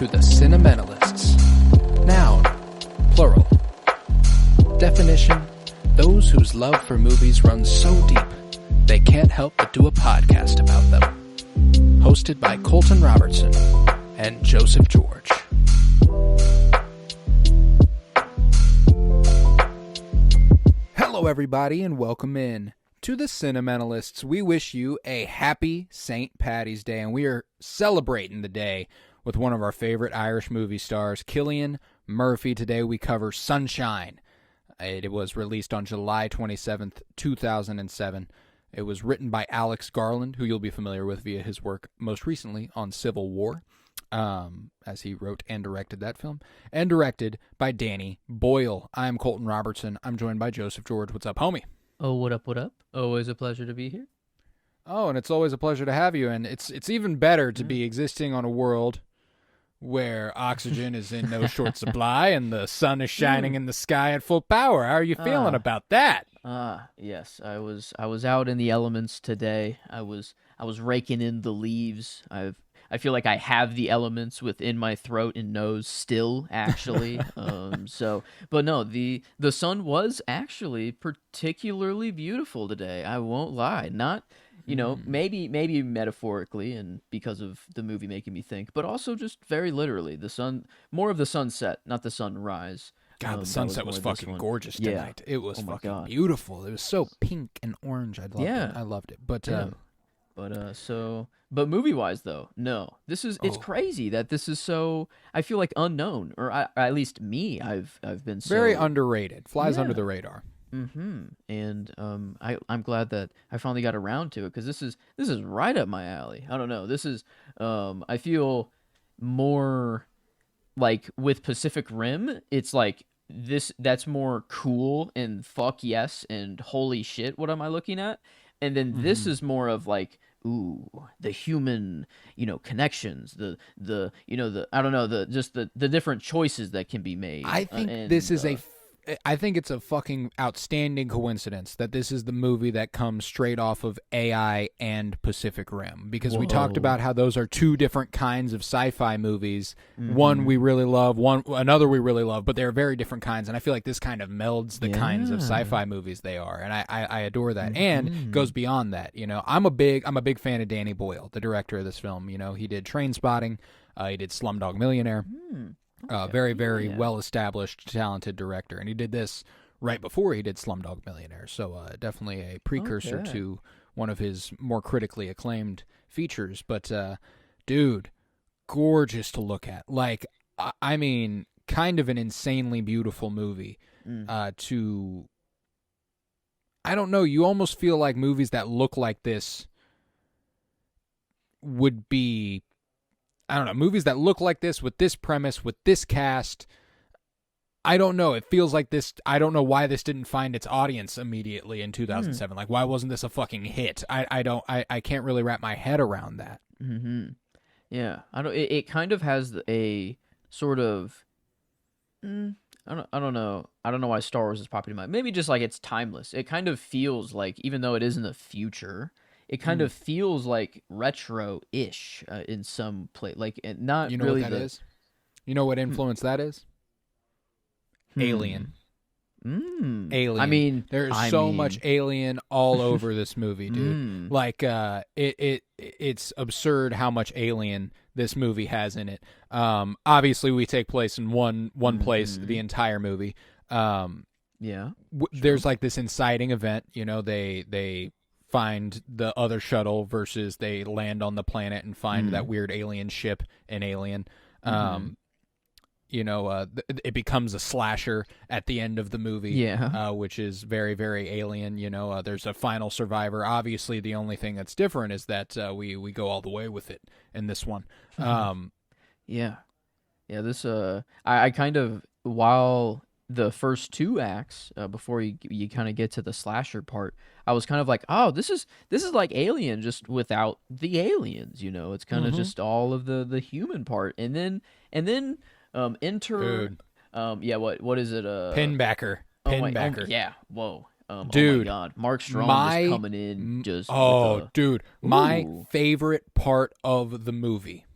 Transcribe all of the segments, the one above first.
to the Cinementalists. Noun, plural. Definition, those whose love for movies runs so deep, they can't help but do a podcast about them. Hosted by Colton Robertson and Joseph George. Hello everybody and welcome in to the Cinementalists. We wish you a happy St. Paddy's Day, and we are celebrating the day with one of our favorite Irish movie stars, Cillian Murphy. Today we cover Sunshine. It was released on July 27th, 2007. It was written by Alex Garland, who you'll be familiar with via his work most recently on Civil War, as he wrote and directed that film, and directed by Danny Boyle. I'm Colton Robertson. I'm joined by Joseph George. What's up, homie? Oh, what up, what up? Always a pleasure to be here. Oh, and it's always a pleasure to have you, and it's even better to be existing on a world where oxygen is in no short supply and the sun is shining in the sky at full power. How are you feeling about that? Yes, I was out in the elements today. I was raking in the leaves. I feel like I have the elements within my throat and nose still, actually. But no, the sun was actually particularly beautiful today. I won't lie. Not, maybe metaphorically and because of the movie making me think, but also just very literally. The sun, more of the sunset, not the sunrise. God, the sunset was fucking gorgeous tonight. Yeah. It was fucking beautiful. It was so pink and orange. I loved it. But But movie-wise, though, no. It's crazy that this is so, I feel like, unknown, or at least me, I've been so... Very underrated. Flies under the radar. Mm-hmm. And I'm glad that I finally got around to it, because this is right up my alley. I don't know. This is, I feel more like with Pacific Rim, it's like that's more cool and fuck yes and holy shit, what am I looking at? And then this is more of like, ooh, the human, connections, the I don't know, the different choices that can be made. I think I think it's a fucking outstanding coincidence that this is the movie that comes straight off of AI and Pacific Rim, because we talked about how those are two different kinds of sci-fi movies. One we really love, another we really love, but they're very different kinds, and I feel like this kind of melds the kinds of sci-fi movies they are, and I adore that, and goes beyond that. I'm a big fan of Danny Boyle, the director of this film. He did Trainspotting, he did Slumdog Millionaire. Very, very well-established, talented director. And he did this right before he did Slumdog Millionaire. So definitely a precursor to one of his more critically acclaimed features. But, dude, gorgeous to look at. Like, I mean, kind of an insanely beautiful movie I don't know, you almost feel like movies that look like this would be... I don't know, movies that look like this, with this premise, with this cast, I don't know. It feels like this, I don't know why this didn't find its audience immediately in 2007. Like, why wasn't this a fucking hit? I can't really wrap my head around that. Yeah, it kind of has a sort of, I don't know why Star Wars is popping in my mind. Maybe just like it's timeless. It kind of feels like, even though it is in the future, it kind of feels like retro-ish in some place, like not really. What that is? You know what influence that is? Alien. Alien. I mean, there's so much Alien all over this movie, dude. Like, it's absurd how much Alien this movie has in it. Obviously, we take place in one place the entire movie. There's like this inciting event. They find the other shuttle versus they land on the planet and find that weird alien ship in Alien. It becomes a slasher at the end of the movie, which is very, very Alien. There's a final survivor. Obviously, the only thing that's different is that we go all the way with it in this one. This I kind of, while the first two acts, before you kind of get to the slasher part, I was kind of like, oh, this is like Alien, just without the aliens. It's kind of just all of the human part, and then enter. Dude. What is it? Pinbacker. Yeah. Whoa. Dude, oh my God, Mark Strong is coming in just. My favorite part of the movie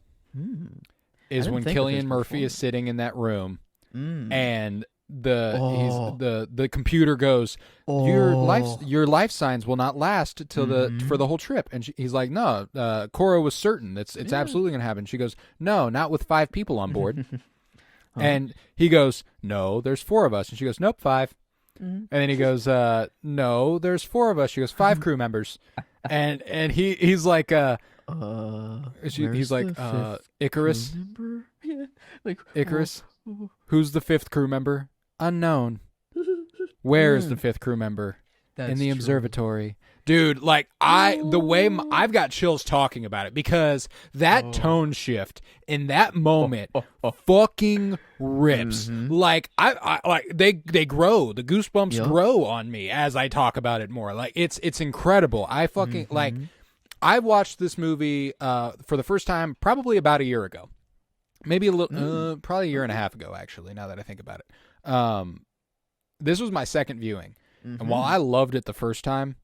is when Cillian Murphy is sitting in that room, and the computer goes, your life signs will not last till for the whole trip, and he's like, no, Cora was certain it's absolutely gonna happen. She goes, no, not with 5 people on board. And he goes, no, there's 4 of us, and she goes, nope, 5. And then he goes, no, there's 4 of us. She goes, 5 crew members. And he's like, he's like, Icarus, yeah, like Icarus, who's the 5th crew member? Unknown. Where's the 5th crew member? In the observatory. Dude, like, I've got chills talking about it, because that tone shift in that moment fucking rips. Like, I like, they grow. The goosebumps grow on me as I talk about it more. Like, it's incredible. I fucking like, I watched this movie for the first time probably about a year ago. Maybe a little, probably a year and a half ago, actually, now that I think about it. This was my second viewing. And while I loved it the first time,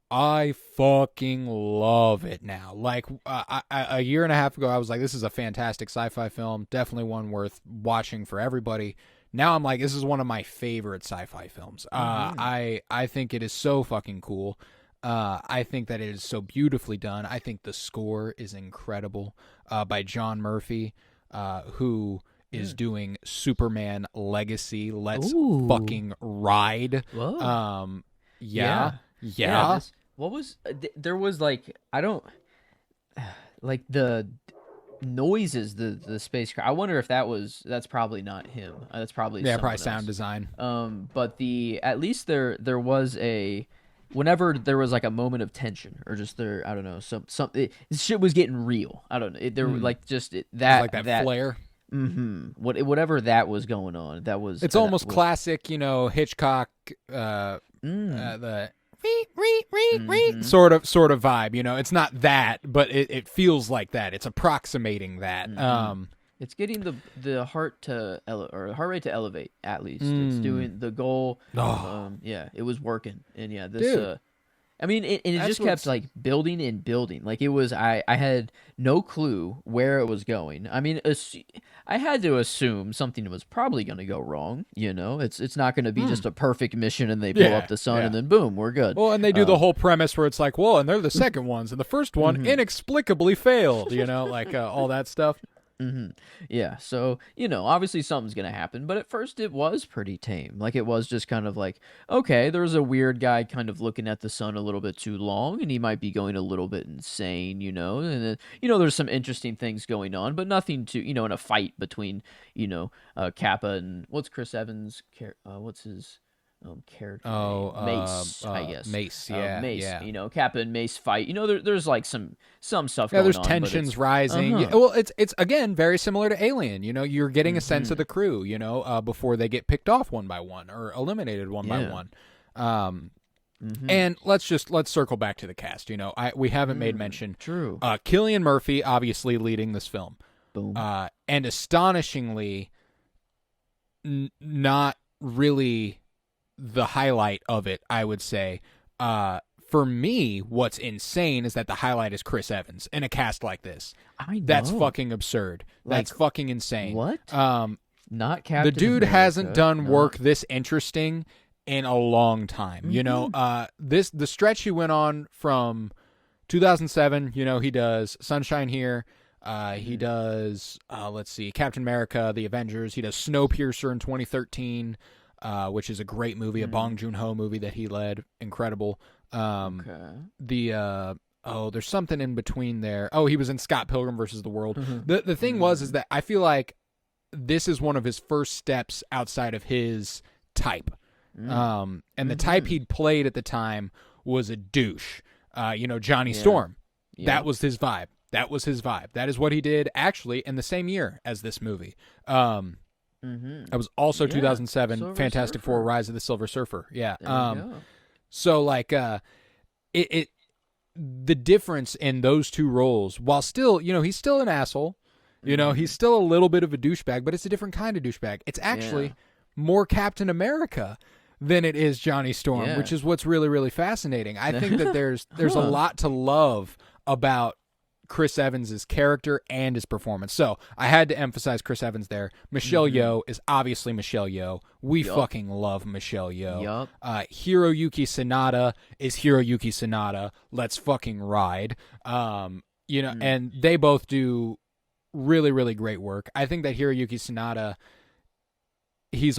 I fucking love it now. Like, a year and a half ago, I was like, this is a fantastic sci-fi film. Definitely one worth watching for everybody. Now I'm like, this is one of my favorite sci-fi films. I think it is so fucking cool. I think that it is so beautifully done. I think the score is incredible by John Murphy, who is doing Superman Legacy. Let's fucking ride. Whoa. Yeah. What was there was like, I don't like the noises, the spacecraft. I wonder if that's probably not him. That's probably probably sound else. design. But at least there was whenever there was like a moment of tension, or just I don't know, shit was getting real. I don't know. There like just that flare. Whatever that was going on, it's almost classic, Hitchcock, the sort of vibe. It's not that, but it feels like that. It's approximating that. It's getting the heart rate to elevate, at least. It's doing the goal. It was working, and this. I mean, it just kept like building and building. Like, it was, I had no clue where it was going. I mean, I had to assume something was probably going to go wrong. It's not going to be just a perfect mission and they blow up the sun and then boom, we're good. Well, and they do the whole premise where it's like, well, and they're the second ones, and the first one inexplicably failed. Like all that stuff. Yeah, so, obviously something's going to happen, but at first it was pretty tame. Like, it was just kind of like, okay, there was a weird guy kind of looking at the sun a little bit too long, and he might be going a little bit insane, and then, there's some interesting things going on, but nothing to, in a fight between, Kappa and, what's Chris Evans' what's his character name? Mace, I guess. Mace, Mace, yeah. Kappa and Mace fight. There's like some stuff going on. Yeah, there's tensions rising. Yeah, well, it's again very similar to Alien. You're getting a sense of the crew, before they get picked off one by one or eliminated one by one. And let's circle back to the cast. We haven't made mention. True. Cillian Murphy obviously leading this film. Boom. And astonishingly not really the highlight of it, I would say. For me, what's insane is that the highlight is Chris Evans in a cast like this. I know. That's fucking absurd. That's fucking insane. What? Not Captain The dude America, hasn't done work this interesting in a long time. The stretch he went on from 2007, he does Sunshine Here. He does, let's see, Captain America, The Avengers. He does Snowpiercer in 2013. Which is a great movie, a Bong Joon-ho movie that he led. Incredible. There's something in between there. Oh, he was in Scott Pilgrim versus the World. The thing is that I feel like this is one of his first steps outside of his type. And the type he'd played at the time was a douche. Johnny Storm. Yeah. That was his vibe. That is what he did actually in the same year as this movie. That was also 2007, Silver Fantastic Surfer. Four: Rise of the Silver Surfer. Yeah. There you go. So like, the difference in those two roles, while still, he's still an asshole. He's still a little bit of a douchebag, but it's a different kind of douchebag. It's actually more Captain America than it is Johnny Storm, which is what's really, really fascinating. I think that there's a lot to love about Chris Evans' character and his performance. So I had to emphasize Chris Evans there. Michelle Yeoh is obviously Michelle Yeoh. We fucking love Michelle Yeoh. Hiroyuki Sanada is Hiroyuki Sanada. Let's fucking ride. And they both do really, really great work. I think that Hiroyuki Sanada, he's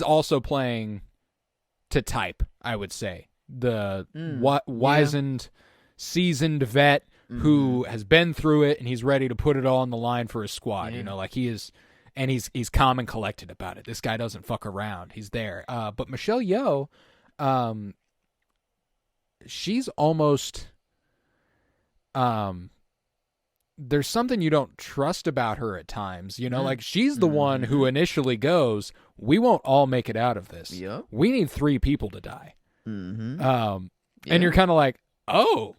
also playing to type, I would say. The wizened, seasoned vet who has been through it, and he's ready to put it all on the line for his squad. He is, and he's calm and collected about it. This guy doesn't fuck around. He's there. But Michelle Yeoh, she's almost, there's something you don't trust about her at times. Like she's the one who initially goes, we won't all make it out of this. We need 3 people to die. And you're kind of like, oh.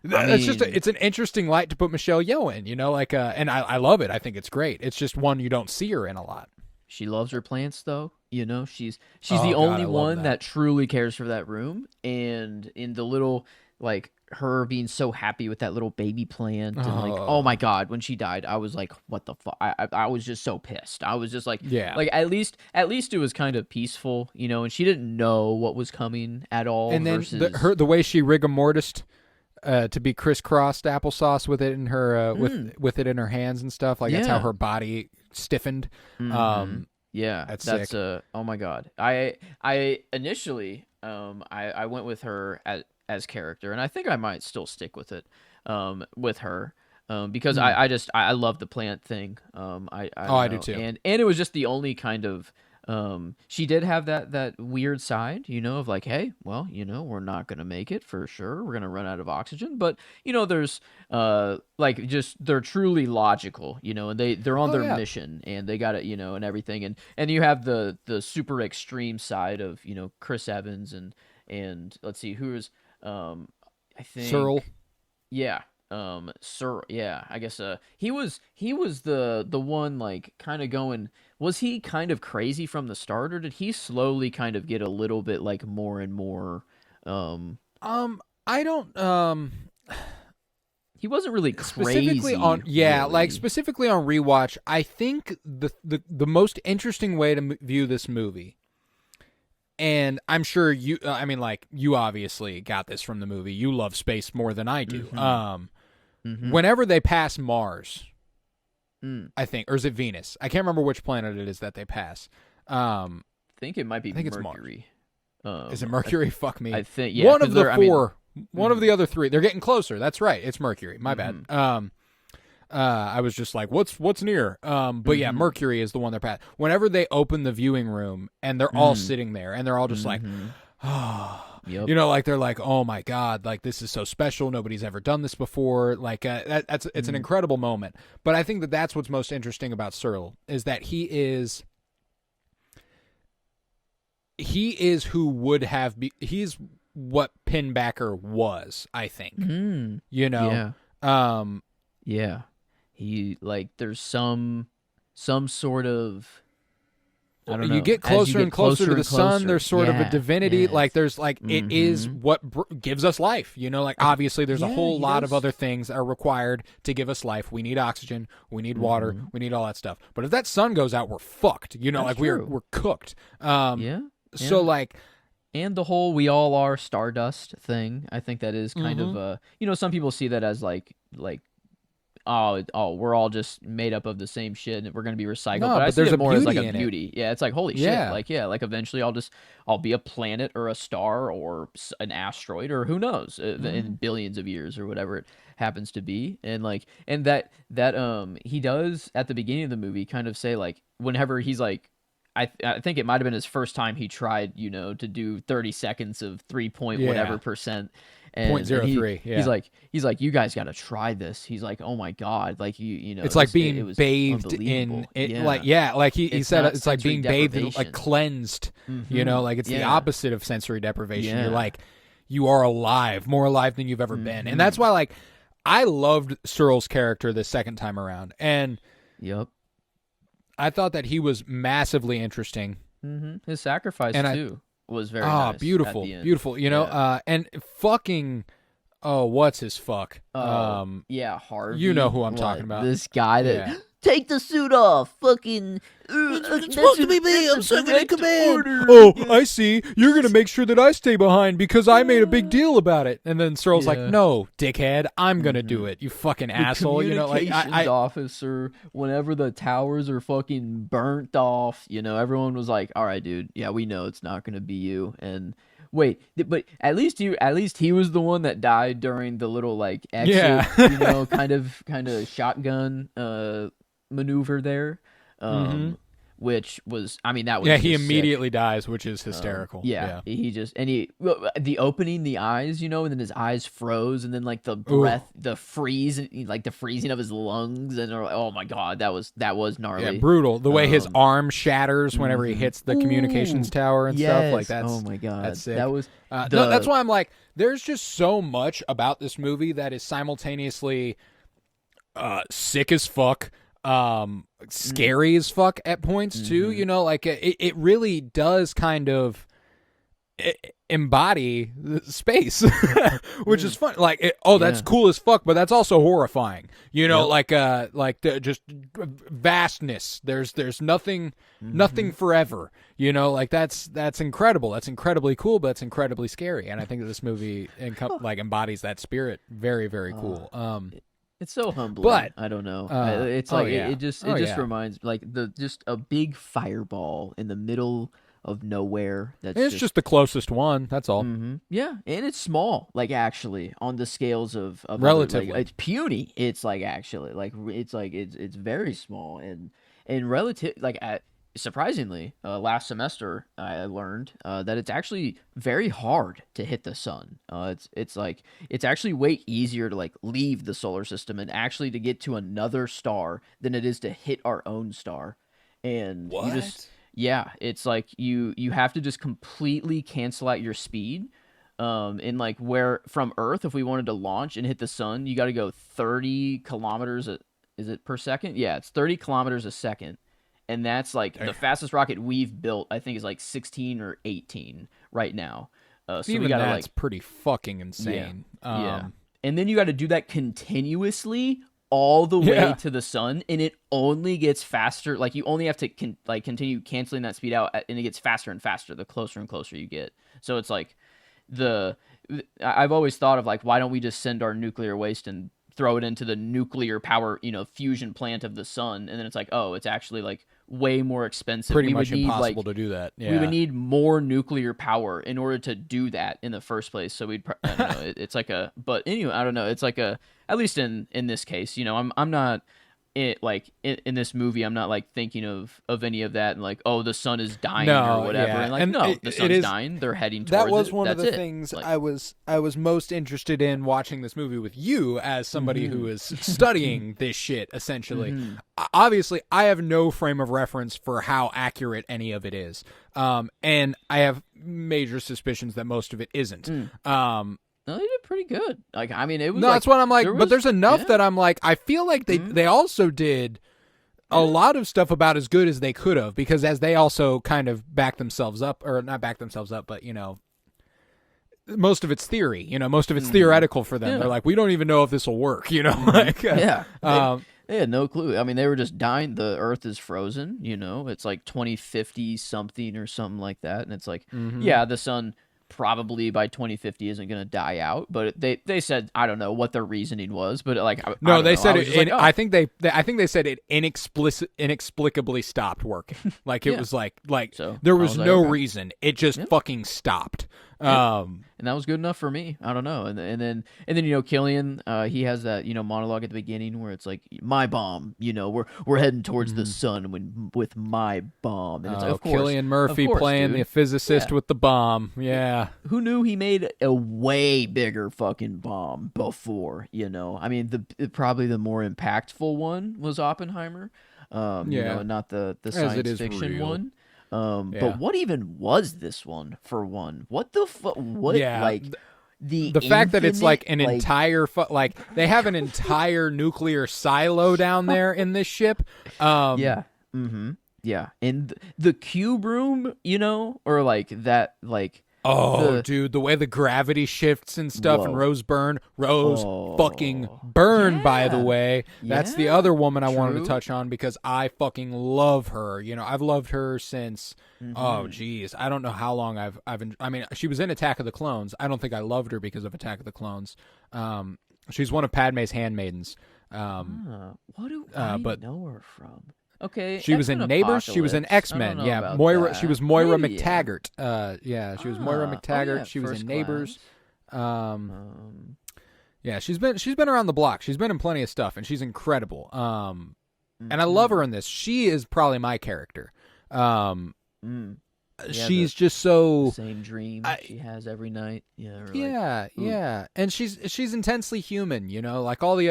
It's an interesting light to put Michelle Yeoh in, and I love it. I think it's great. It's just one you don't see her in a lot. She loves her plants, though. She's the only one that truly cares for that room. And in the little, like, her being so happy with that little baby plant, and like, oh my God, when she died, I was like, what the fuck? I was just so pissed. I was just like, like at least it was kind of peaceful, and she didn't know what was coming at all. And then versus... the way she rigor mortised. To be crisscrossed applesauce with it in her with it in her hands and stuff, like that's how her body stiffened. That's sick. Oh my God. I initially I went with her as character, and I think I might still stick with it with her because I love the plant thing. I do too. And it was just the only kind of she did have that weird side, of like, hey, well, we're not going to make it for sure. We're going to run out of oxygen. But, there's like just they're truly logical, and they're on their mission, and they got it, and everything. And you have the super extreme side of, Chris Evans and let's see, who's I think Searle. Yeah. Sir, yeah, I guess he was the one like kind of going. Was he kind of crazy from the start, or did he slowly kind of get a little bit like more and more? I don't. He wasn't really crazy. Specifically on specifically on rewatch. I think the most interesting way to view this movie, and I'm sure you. You obviously got this from the movie. You love space more than I do. Whenever they pass Mars, I think, or is it Venus? I can't remember which planet it is that they pass. I think it might be Mercury. Is it Mercury? Fuck me. I think one of the 4. One of the other 3. They're getting closer. That's right. It's Mercury. My bad. I was just like, what's near? But yeah, Mercury is the one they're past. Whenever they open the viewing room and they're all sitting there and they're all just like, like they're like, oh my God, like this is so special. Nobody's ever done this before. Like it's an incredible moment. But I think that's what's most interesting about Searle is that he is who would have he's what Pinbacker was, I think. Yeah. He like there's some sort of I don't know. You get closer and closer to the sun. There's sort of a divinity. Like there's like it is what gives us life. Like obviously there's a whole lot of other things that are required to give us life. We need oxygen. We need water. We need all that stuff. But if that sun goes out, we're fucked. Like we're cooked. So like. And the whole "we all are stardust" thing. I think that is kind of some people see that as like. Oh, we're all just made up of the same shit and we're going to be recycled. No, but I see there's it more as like beauty a beauty. Yeah, it's like, holy shit. Like, like eventually I'll be a planet or a star or an asteroid or who knows in billions of years or whatever it happens to be. And like, and that he does at the beginning of the movie kind of say like, whenever he's like, I think it might have been his first time he tried, to do 30 seconds of 3 point whatever percent. And 0.03. He's like, you guys got to try this. He's like, oh my God, like it's like being bathed in it. Like he said, it's like being bathed in, like cleansed. Like it's the opposite of sensory deprivation. You're like, you are alive, more alive than you've ever been, and that's why like I loved Searle's character the second time around, and I thought that he was massively interesting. His sacrifice too. Was very nice beautiful. And fucking what's his fuck? Yeah, Harvey. You know who I'm talking about. This guy that Yeah. take the suit off. Fucking. It's supposed to be me. I'm second in command. Order. Oh, I see. You're gonna make sure that I stay behind because I made a big deal about it. And then Searle's like, "No, dickhead, I'm gonna do it. You fucking asshole." You know, like Communications officer. Whenever the towers are fucking burnt off, everyone was like, "All right, dude. Yeah, we know it's not gonna be you." And wait, but at least he was the one that died during the little like exit, kind of shotgun maneuver there. Which was, I mean, that was he just immediately sick. dies, which is hysterical. The opening the eyes, and then his eyes froze, and then like the breath, the freezing of his lungs, and oh my god, that was gnarly. Yeah, brutal. The way his arm shatters whenever he hits the communications tower and stuff like that. Oh my god, that's sick. That was no, that's why I'm like, there's just so much about this movie that is simultaneously sick as fuck. Scary as fuck at points too, like it really does kind of embody the space, which is fun. Like, that's cool as fuck, but that's also horrifying. Like the just vastness. There's nothing forever. Like that's incredible. That's incredibly cool, but it's incredibly scary. And I think that this movie embodies that spirit. Very, very cool. It's so humbling. But I don't know. It's like it just reminds like just a big fireball in the middle of nowhere. It's just the closest one. That's all. Yeah, and it's small. Like actually, on the scales of relatively, it's puny. It's like actually it's very small and relative surprisingly, last semester I learned that it's actually very hard to hit the sun. It's actually way easier to like leave the solar system and actually to get to another star than it is to hit our own star. And it's like you have to just completely cancel out your speed. And like where from Earth, if we wanted to launch and hit the sun, you got to go 30 kilometers. Is it per second? Yeah, it's 30 kilometers a second. And that's like the fastest rocket we've built, I think, is like 16 or 18 right now. So even we gotta, that's pretty fucking insane. Yeah. And then you got to do that continuously all the way to the sun, and it only gets faster. Like you only have to continue canceling that speed out, and it gets faster and faster the closer and closer you get. So it's like I've always thought of like, why don't we just send our nuclear waste and throw it into the nuclear power, fusion plant of the sun, and then it's like, oh, it's actually like way more expensive. Pretty much impossible to do that. Yeah. We would need more nuclear power in order to do that in the first place. So we'd, I don't know. It's like but anyway, I don't know. It's like at least in this case, I'm not in this movie, I'm not like thinking of any of that and like, oh, the sun is dying or whatever. Yeah. And like, no, the sun's dying. They're heading towards it. That was one of the things I was most interested in watching this movie with you as somebody who is studying this shit, essentially. Obviously, I have no frame of reference for how accurate any of it is. And I have major suspicions that most of it isn't. No, they did pretty good. Like, I mean, it was. No, that's what I'm like. But there's enough that I'm like, I feel like they also did a lot of stuff about as good as they could have, because as they also kind of back themselves up, or not back themselves up, but most of it's theory. Most of it's theoretical for them. They're like, we don't even know if this will work. Like they had no clue. I mean, they were just dying. The Earth is frozen. It's like 2050 something or something like that, and it's like, the sun probably by 2050 isn't going to die out, but they said, I don't know what their reasoning was, but like they said it. I think they said it inexplicably stopped working. Like it was like so there was no reason. It just fucking stopped. And that was good enough for me. I don't know. And then Cillian, he has that monologue at the beginning where it's like, my bomb. We're heading towards the sun with my bomb. And it's like, of course, Cillian Murphy playing the physicist with the bomb. Yeah. Who knew he made a way bigger fucking bomb before? I mean, probably the more impactful one was Oppenheimer. Not the science fiction one. But what even was this one for one? What the fuck? The fact that it's like an entire they have an entire nuclear silo down there in this ship. Yeah. And the cube room, or like that, like Oh, dude, the way the gravity shifts and stuff, and Whoa. Rose fucking Oh. Byrne, by the Yeah. way. That's the Yeah. other woman I wanted to True. touch on because I fucking love her. You know, I've loved her since. Oh, Mm-hmm. geez, I don't know how long I mean, she was in Attack of the Clones. I don't think I loved her because of Attack of the Clones. She's one of Padme's handmaidens. What do I But know her from? Okay, she was in X-Men Neighbors. She was in Apocalypse. I don't X-Men. know Yeah, about Moira. She that. was Moira Maybe, yeah. McTaggart. Yeah, she was Moira Oh McTaggart. yeah, She was First in Neighbors. Class. Um, Yeah, she's been around the block. She's been in plenty of stuff, and she's incredible. And I love her mhm. in this. She is probably my character. Mm. Yeah, She's just so. same dream she has every night. Yeah, or Yeah, and she's intensely human, you know, like all the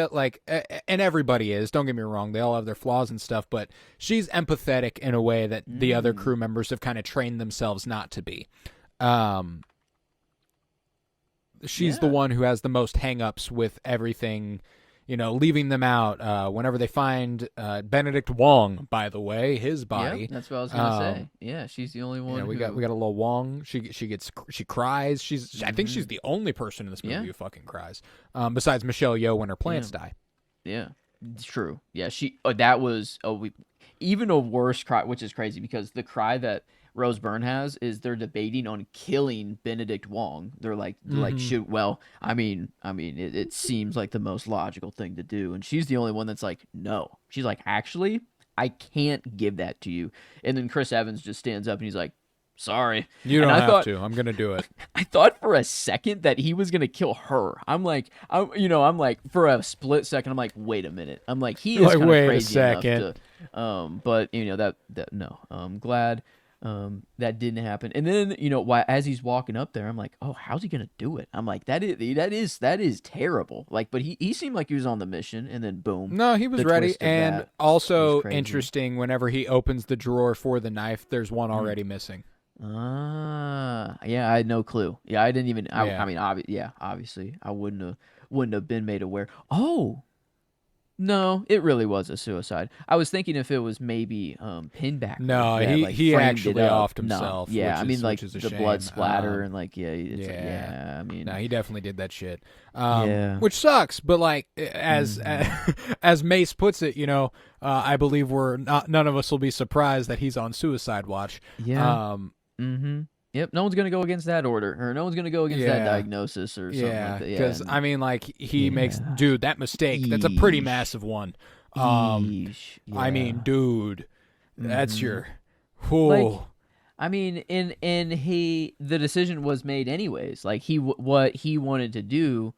and everybody is. Don't get me wrong; they all have their flaws and stuff, but she's empathetic in a way that the other crew members have kind of trained themselves not to be. She's the one who has the most hang-ups with everything, you know, leaving them out. Whenever they find Benedict Wong, by the way, his body. Yeah, that's what I was gonna say. Yeah, she's the only one. Yeah, we got a little Wong. She cries. I think she's the only person in this movie who fucking cries. Besides Michelle Yeoh when her plants die. Yeah, it's true. Yeah, that was even a worse cry, which is crazy because the cry that Rose Byrne has is they're debating on killing Benedict Wong. They're like shoot. Well, I mean, it seems like the most logical thing to do, and she's the only one that's like, no. She's like, actually, I can't give that to you. And then Chris Evans just stands up and he's like, sorry. You don't and have to. I'm gonna do it. I thought for a second that he was gonna kill her. I'm like, for a split second, I'm like, wait a minute. I'm like, he is Like, kind of wait a crazy enough second. to, but that no. I'm glad that didn't happen. And then as he's walking up there, I'm like, oh, how's he gonna do it? I'm like, that is terrible. Like, but he seemed like he was on the mission, and then boom. No, he was the ready. twist of And that also was crazy. interesting, whenever he opens the drawer for the knife, there's one already missing. Yeah, I had no clue. Yeah, I didn't even. I mean, obviously, I wouldn't have been made aware. Oh, no, it really was a suicide. I was thinking if it was maybe Pinbacker. No, that, he framed actually it up. offed himself. No, yeah, which I mean, is, like which is a the shame. blood splatter and like I mean, no, he definitely did that shit. Yeah. Which sucks, but like as Mace puts it, I believe none of us will be surprised that he's on suicide watch. Yeah. Yep. No one's gonna go against that order, or no one's gonna go against that diagnosis, or something like that. Yeah, because I mean, like he makes, dude, that mistake. That's a pretty massive one. Yeesh. I mean, dude, that's your. Like, I mean, and the decision was made anyways. Like what he wanted to do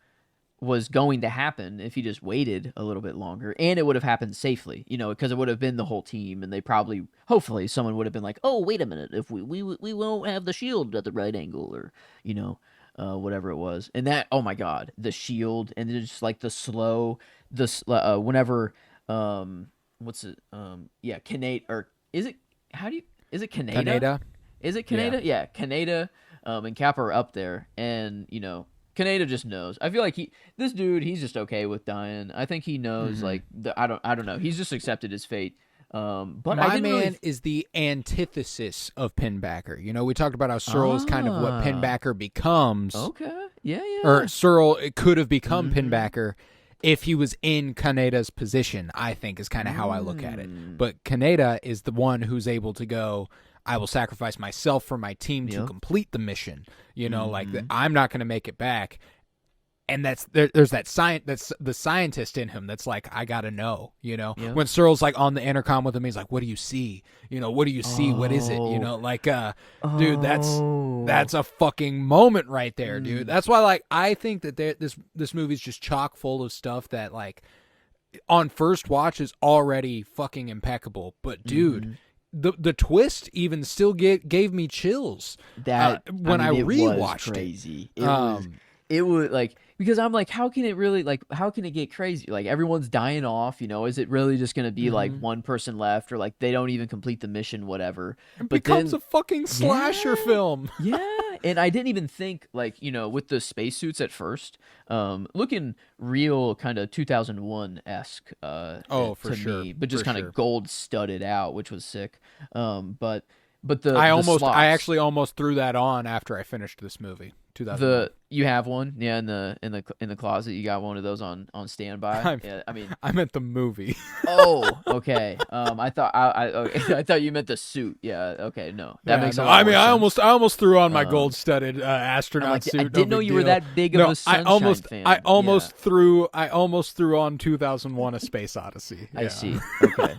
was going to happen if he just waited a little bit longer, and it would have happened safely, because it would have been the whole team, and hopefully someone would have been like, oh, wait a minute, if we won't have the shield at the right angle, or whatever it was. And that, oh my god, the shield, and then just like whenever what's it Kaneda, or is it Kaneda? Kaneda. Is it Kaneda? Yeah, Kaneda and Kappa are up there, and Kaneda just knows. I feel like he's just okay with dying. I think he knows. Like, I don't know. He's just accepted his fate. But my man is the antithesis of Pinbacker. We talked about how Searle is kind of what Pinbacker becomes. Okay. Yeah. Or Searle, it could have become Pinbacker if he was in Kaneda's position, I think, is kind of how I look at it. But Kaneda is the one who's able to go, I will sacrifice myself for my team to complete the mission. Like I'm not going to make it back. And there's that that's the scientist in him that's like, I gotta know. When Searle's like on the intercom with him, he's like, what do you see? What do you see? What is it? Dude, that's a fucking moment right there, dude. That's why, like, I think that this movie's just chock full of stuff that, like, on first watch is already fucking impeccable. But dude, the twist even still gave me chills when I rewatched it. Crazy. It was like, because I'm like, how can it get crazy? Like, everyone's dying off, is it really just going to be like one person left, or like they don't even complete the mission, whatever. It becomes a fucking slasher film. Yeah. And I didn't even think, like, with the spacesuits at first, looking real kind of 2001-esque for to sure. me, but just kind of gold studded out, which was sick. But But the I actually almost threw that on after I finished this movie. 2001. You have one, yeah, in the closet. You got one of those on standby. Yeah, I mean, I meant the movie. oh, okay. I thought I thought you meant the suit. Yeah, okay, no, that makes a lot more sense. I almost threw on my gold-studded astronaut suit. I didn't know you were that big of a Sunshine fan. I almost threw on 2001: A Space Odyssey. Yeah. I see. Okay,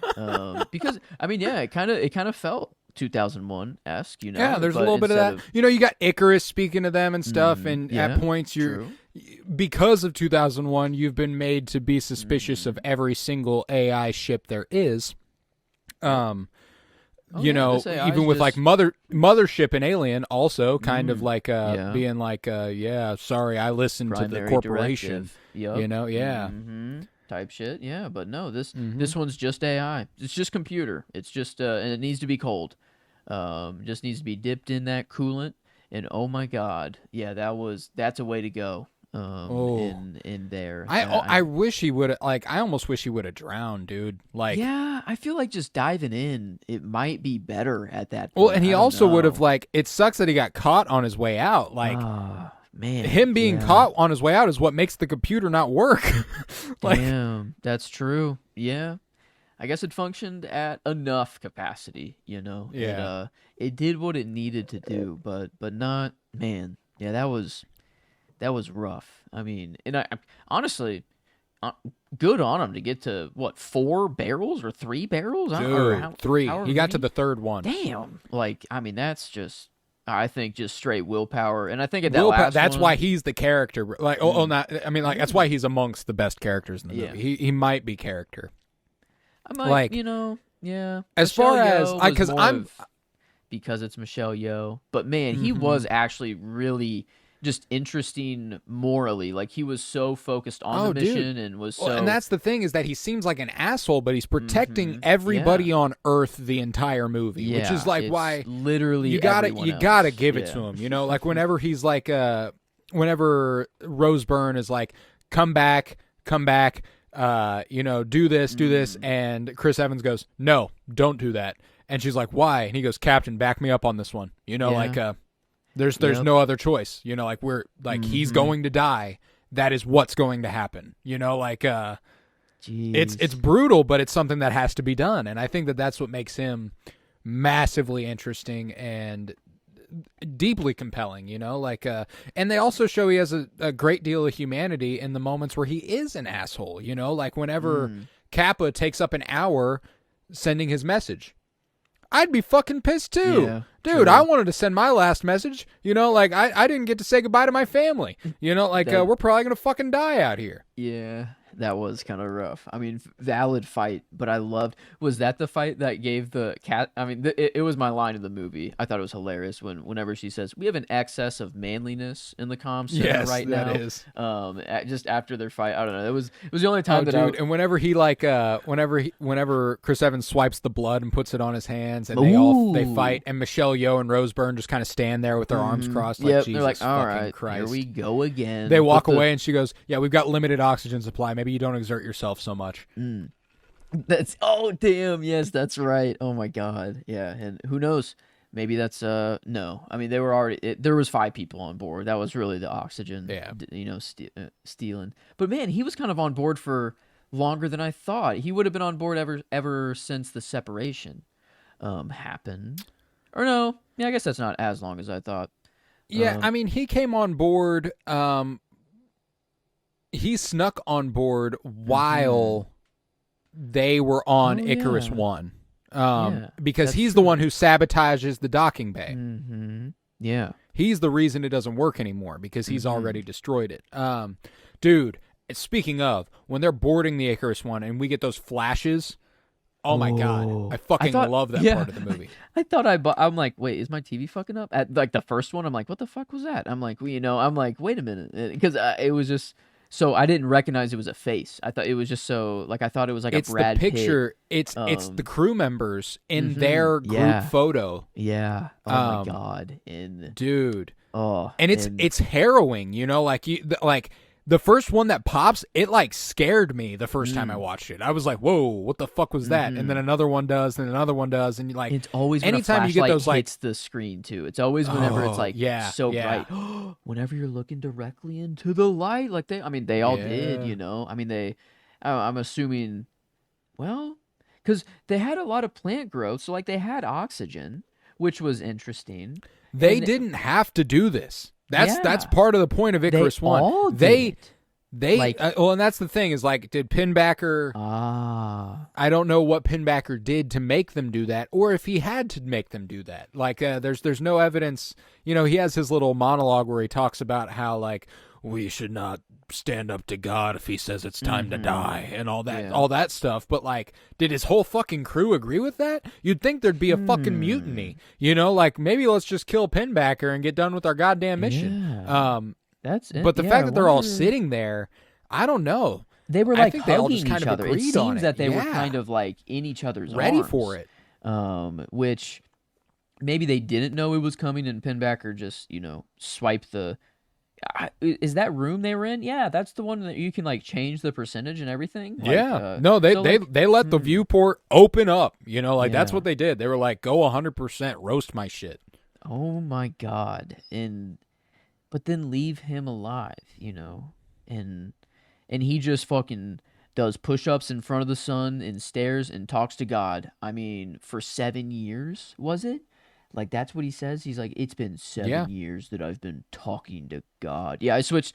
because I mean, yeah, it kind of felt 2001-esque, you know. Yeah, there's a little bit of that. You got Icarus speaking to them and stuff, and at points because of 2001, you've been made to be suspicious of every single AI ship there is. Even with like Mothership and Alien, also kind of like being like, sorry, I listened to the corporation. Yep. Type shit, yeah, but no, this one's just AI. It's just computer. It's just and it needs to be cold. Just needs to be dipped in that coolant, and oh my god, yeah, that's a way to go. In there, I wish he would I almost wish he would have drowned, dude. Like, yeah, I feel like just diving in, it might be better at that point. Well, and he also would have it sucks that he got caught on his way out. Like, man, him being caught on his way out is what makes the computer not work. Damn, that's true. Yeah, I guess it functioned at enough capacity, you know. Yeah, it did what it needed to do, but not, man. Yeah, that was rough. I mean, and I honestly, good on him to get to 4 barrels or 3 barrels. Dude, 3. He got to the third one. Damn, I mean, that's just. I think just straight willpower, and I think at that last that's one, why he's the character. That's why he's amongst the best characters in the movie. He might be character. I might, yeah. As Michelle far as Yeoh because it's Michelle Yeoh, but man, he was actually really just interesting morally. Like, he was so focused on the mission and was so. And that's the thing, is that he seems like an asshole, but he's protecting everybody on Earth the entire movie, which is why literally you gotta give it to him. You know, like whenever he's like, whenever Rose Byrne is like, come back. Do this, and Chris Evans goes, no, don't do that, and she's like, why? And he goes, Captain, back me up on this one. There's no other choice. We're he's going to die. That is what's going to happen. It's brutal, but it's something that has to be done. And I think that that's what makes him massively interesting and deeply compelling. And they also show he has a great deal of humanity in the moments where he is an asshole. Whenever Kappa takes up an hour sending his message. I'd be fucking pissed too. Yeah, dude, I wanted to send my last message. I didn't get to say goodbye to my family. We're probably going to fucking die out here. Yeah, that was kind of rough. I mean, valid fight, but I loved. Was that the fight that gave the cat? I mean, it was my line in the movie. I thought it was hilarious whenever she says, "We have an excess of manliness in the comm center right now." That is. Just after their fight, I don't know. It was the only time and whenever he whenever Chris Evans swipes the blood and puts it on his hands, and they fight, and Michelle Yeoh and Rose Byrne just kind of stand there with their arms crossed, like, Jesus, they're like, all right, Christ, here we go again. They walk away, and she goes, "Yeah, we've got limited oxygen supply. Maybe you don't exert yourself so much." Yes, that's right. Oh my god, yeah. And who knows, maybe that's no, I mean, they were already there was 5 people on board. That was really the oxygen, stealing. But man, he was kind of on board for longer than I thought. He would have been on board ever since the separation happened, or no, yeah, I guess that's not as long as I thought. I mean, he came on board, he snuck on board while they were on Icarus 1. Because he's the one who sabotages the docking bay. Yeah. He's the reason it doesn't work anymore, because he's already destroyed it. Dude, speaking of, when they're boarding the Icarus 1 and we get those flashes, oh my god, I fucking love that part of the movie. I thought I'm like, wait, is my TV fucking up? At like the first one, I'm like, what the fuck was that? I'm like, wait a minute, because it was just. So I didn't recognize it was a face. I thought it was just I thought it was like a Brad Pitt. It's the picture. It's the crew members in their group photo. Yeah. Oh my god. Dude. Oh. And it's harrowing. the first one that pops, it like scared me the first time I watched it. I was like, "Whoa, what the fuck was that?" And then another one does, and another one does, and you like it's always when anytime a you get those like hits the screen too. It's always whenever it's like so bright. Whenever you're looking directly into the light, like they all did, you know. I mean I'm assuming, well, because they had a lot of plant growth, so like they had oxygen, which was interesting. They didn't have to do this. That's part of the point of Icarus One. They like, well, and that's the thing is like, did Pinbacker? I don't know what Pinbacker did to make them do that, or if he had to make them do that. Like, there's no evidence. You know, he has his little monologue where he talks about how like we should not stand up to God if he says it's time to die and all that stuff. But like, did his whole fucking crew agree with that? You'd think there'd be a fucking mutiny. You know, like maybe let's just kill Pinbacker and get done with our goddamn mission. That's it. But the fact that they're all sitting there, I don't know. They were like hugging each other. It seems that they were kind of like in each other's ready arms, for it. Which maybe they didn't know it was coming, and Pinbacker just swiped the. Is that room they were in? Yeah, that's the one that you can like change the percentage and everything. Like, no, they let the viewport open up. You know, like that's what they did. They were like, go 100%, roast my shit. Oh my god, but then leave him alive, and he just fucking does push-ups in front of the sun and stares and talks to God. I mean, for 7 years, was it? Like, that's what he says. He's like, it's been 7 years that I've been talking to God. Yeah, I switched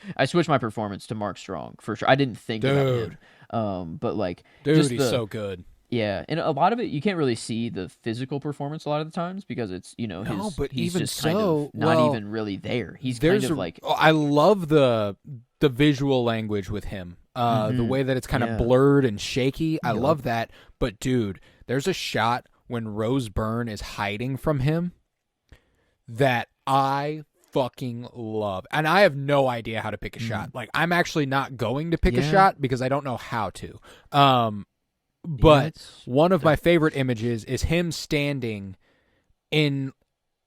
my performance to Mark Strong for sure. I didn't think about him. But like, dude, he's so good. Yeah, and a lot of it you can't really see the physical performance a lot of the times because it's but he's even just kind of not even really there. He's kind of like I love the visual language with him. The way that it's kind of blurred and shaky. I love that. But dude, there's a shot when Rose Byrne is hiding from him that I fucking love. And I have no idea how to pick a shot. Like, I'm actually not going to pick a shot because I don't know how to. But one of my favorite images is him standing in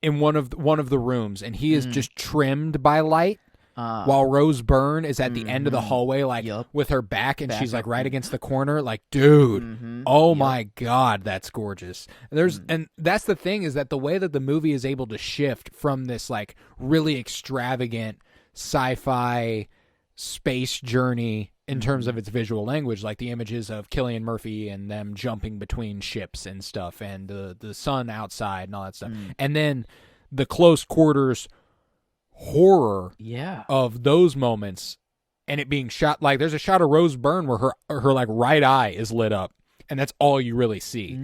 one of the rooms, and he is just trimmed by light. While Rose Byrne is at the end of the hallway, like with her back, and she's like right against the corner. Like, dude, oh my god, that's gorgeous. And that's the thing is that the way that the movie is able to shift from this like really extravagant sci-fi space journey in terms of its visual language, like the images of Cillian Murphy and them jumping between ships and stuff, and the sun outside and all that stuff, and then the close quarters horror of those moments, and it being shot like there's a shot of Rose Byrne where her like right eye is lit up, and that's all you really see,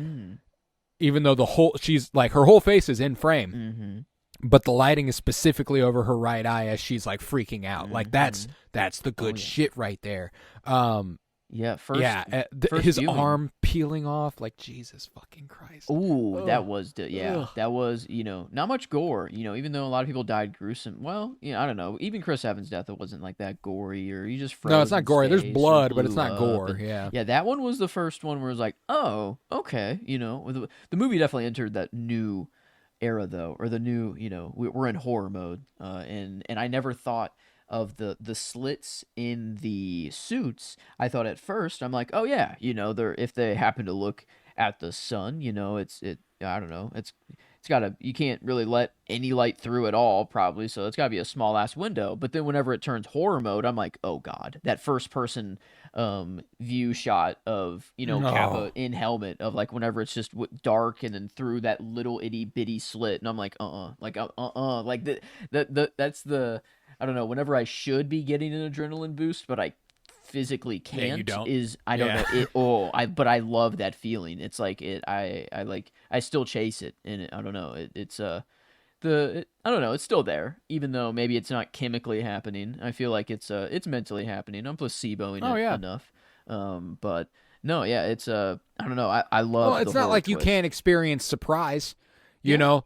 even though she's like her whole face is in frame, but the lighting is specifically over her right eye as she's like freaking out. Like that's the good shit right there. His viewing. arm peeling off, like Jesus fucking Christ. Ooh, that was that was not much gore. Even though a lot of people died gruesome. Well, I don't know. Even Chris Evans' death, it wasn't like that gory, or he just froze. No, it's not gory. There's blood, but it's not gore. That one was the first one where it was like, oh, okay, the movie definitely entered that new era though, or the new we're in horror mode, and I never thought of the slits in the suits. I thought at first, I'm like, oh yeah, they're, if they happen to look at the sun, I don't know, it's gotta, you can't really let any light through at all probably, so it's gotta be a small ass window. But then whenever it turns horror mode, I'm like, oh god, that first person view shot of Kappa in helmet, of like whenever it's just dark and then through that little itty bitty slit, and I'm like like that's the, I don't know, whenever I should be getting an adrenaline boost, but I physically can't. Yeah, you don't. I don't know it. But I love that feeling. It's like I still chase it, and I don't know. I don't know. It's still there, even though maybe it's not chemically happening. I feel like it's mentally happening. I'm placeboing it enough. But no, it's I don't know. I love. Well, it's not like you can't experience surprise.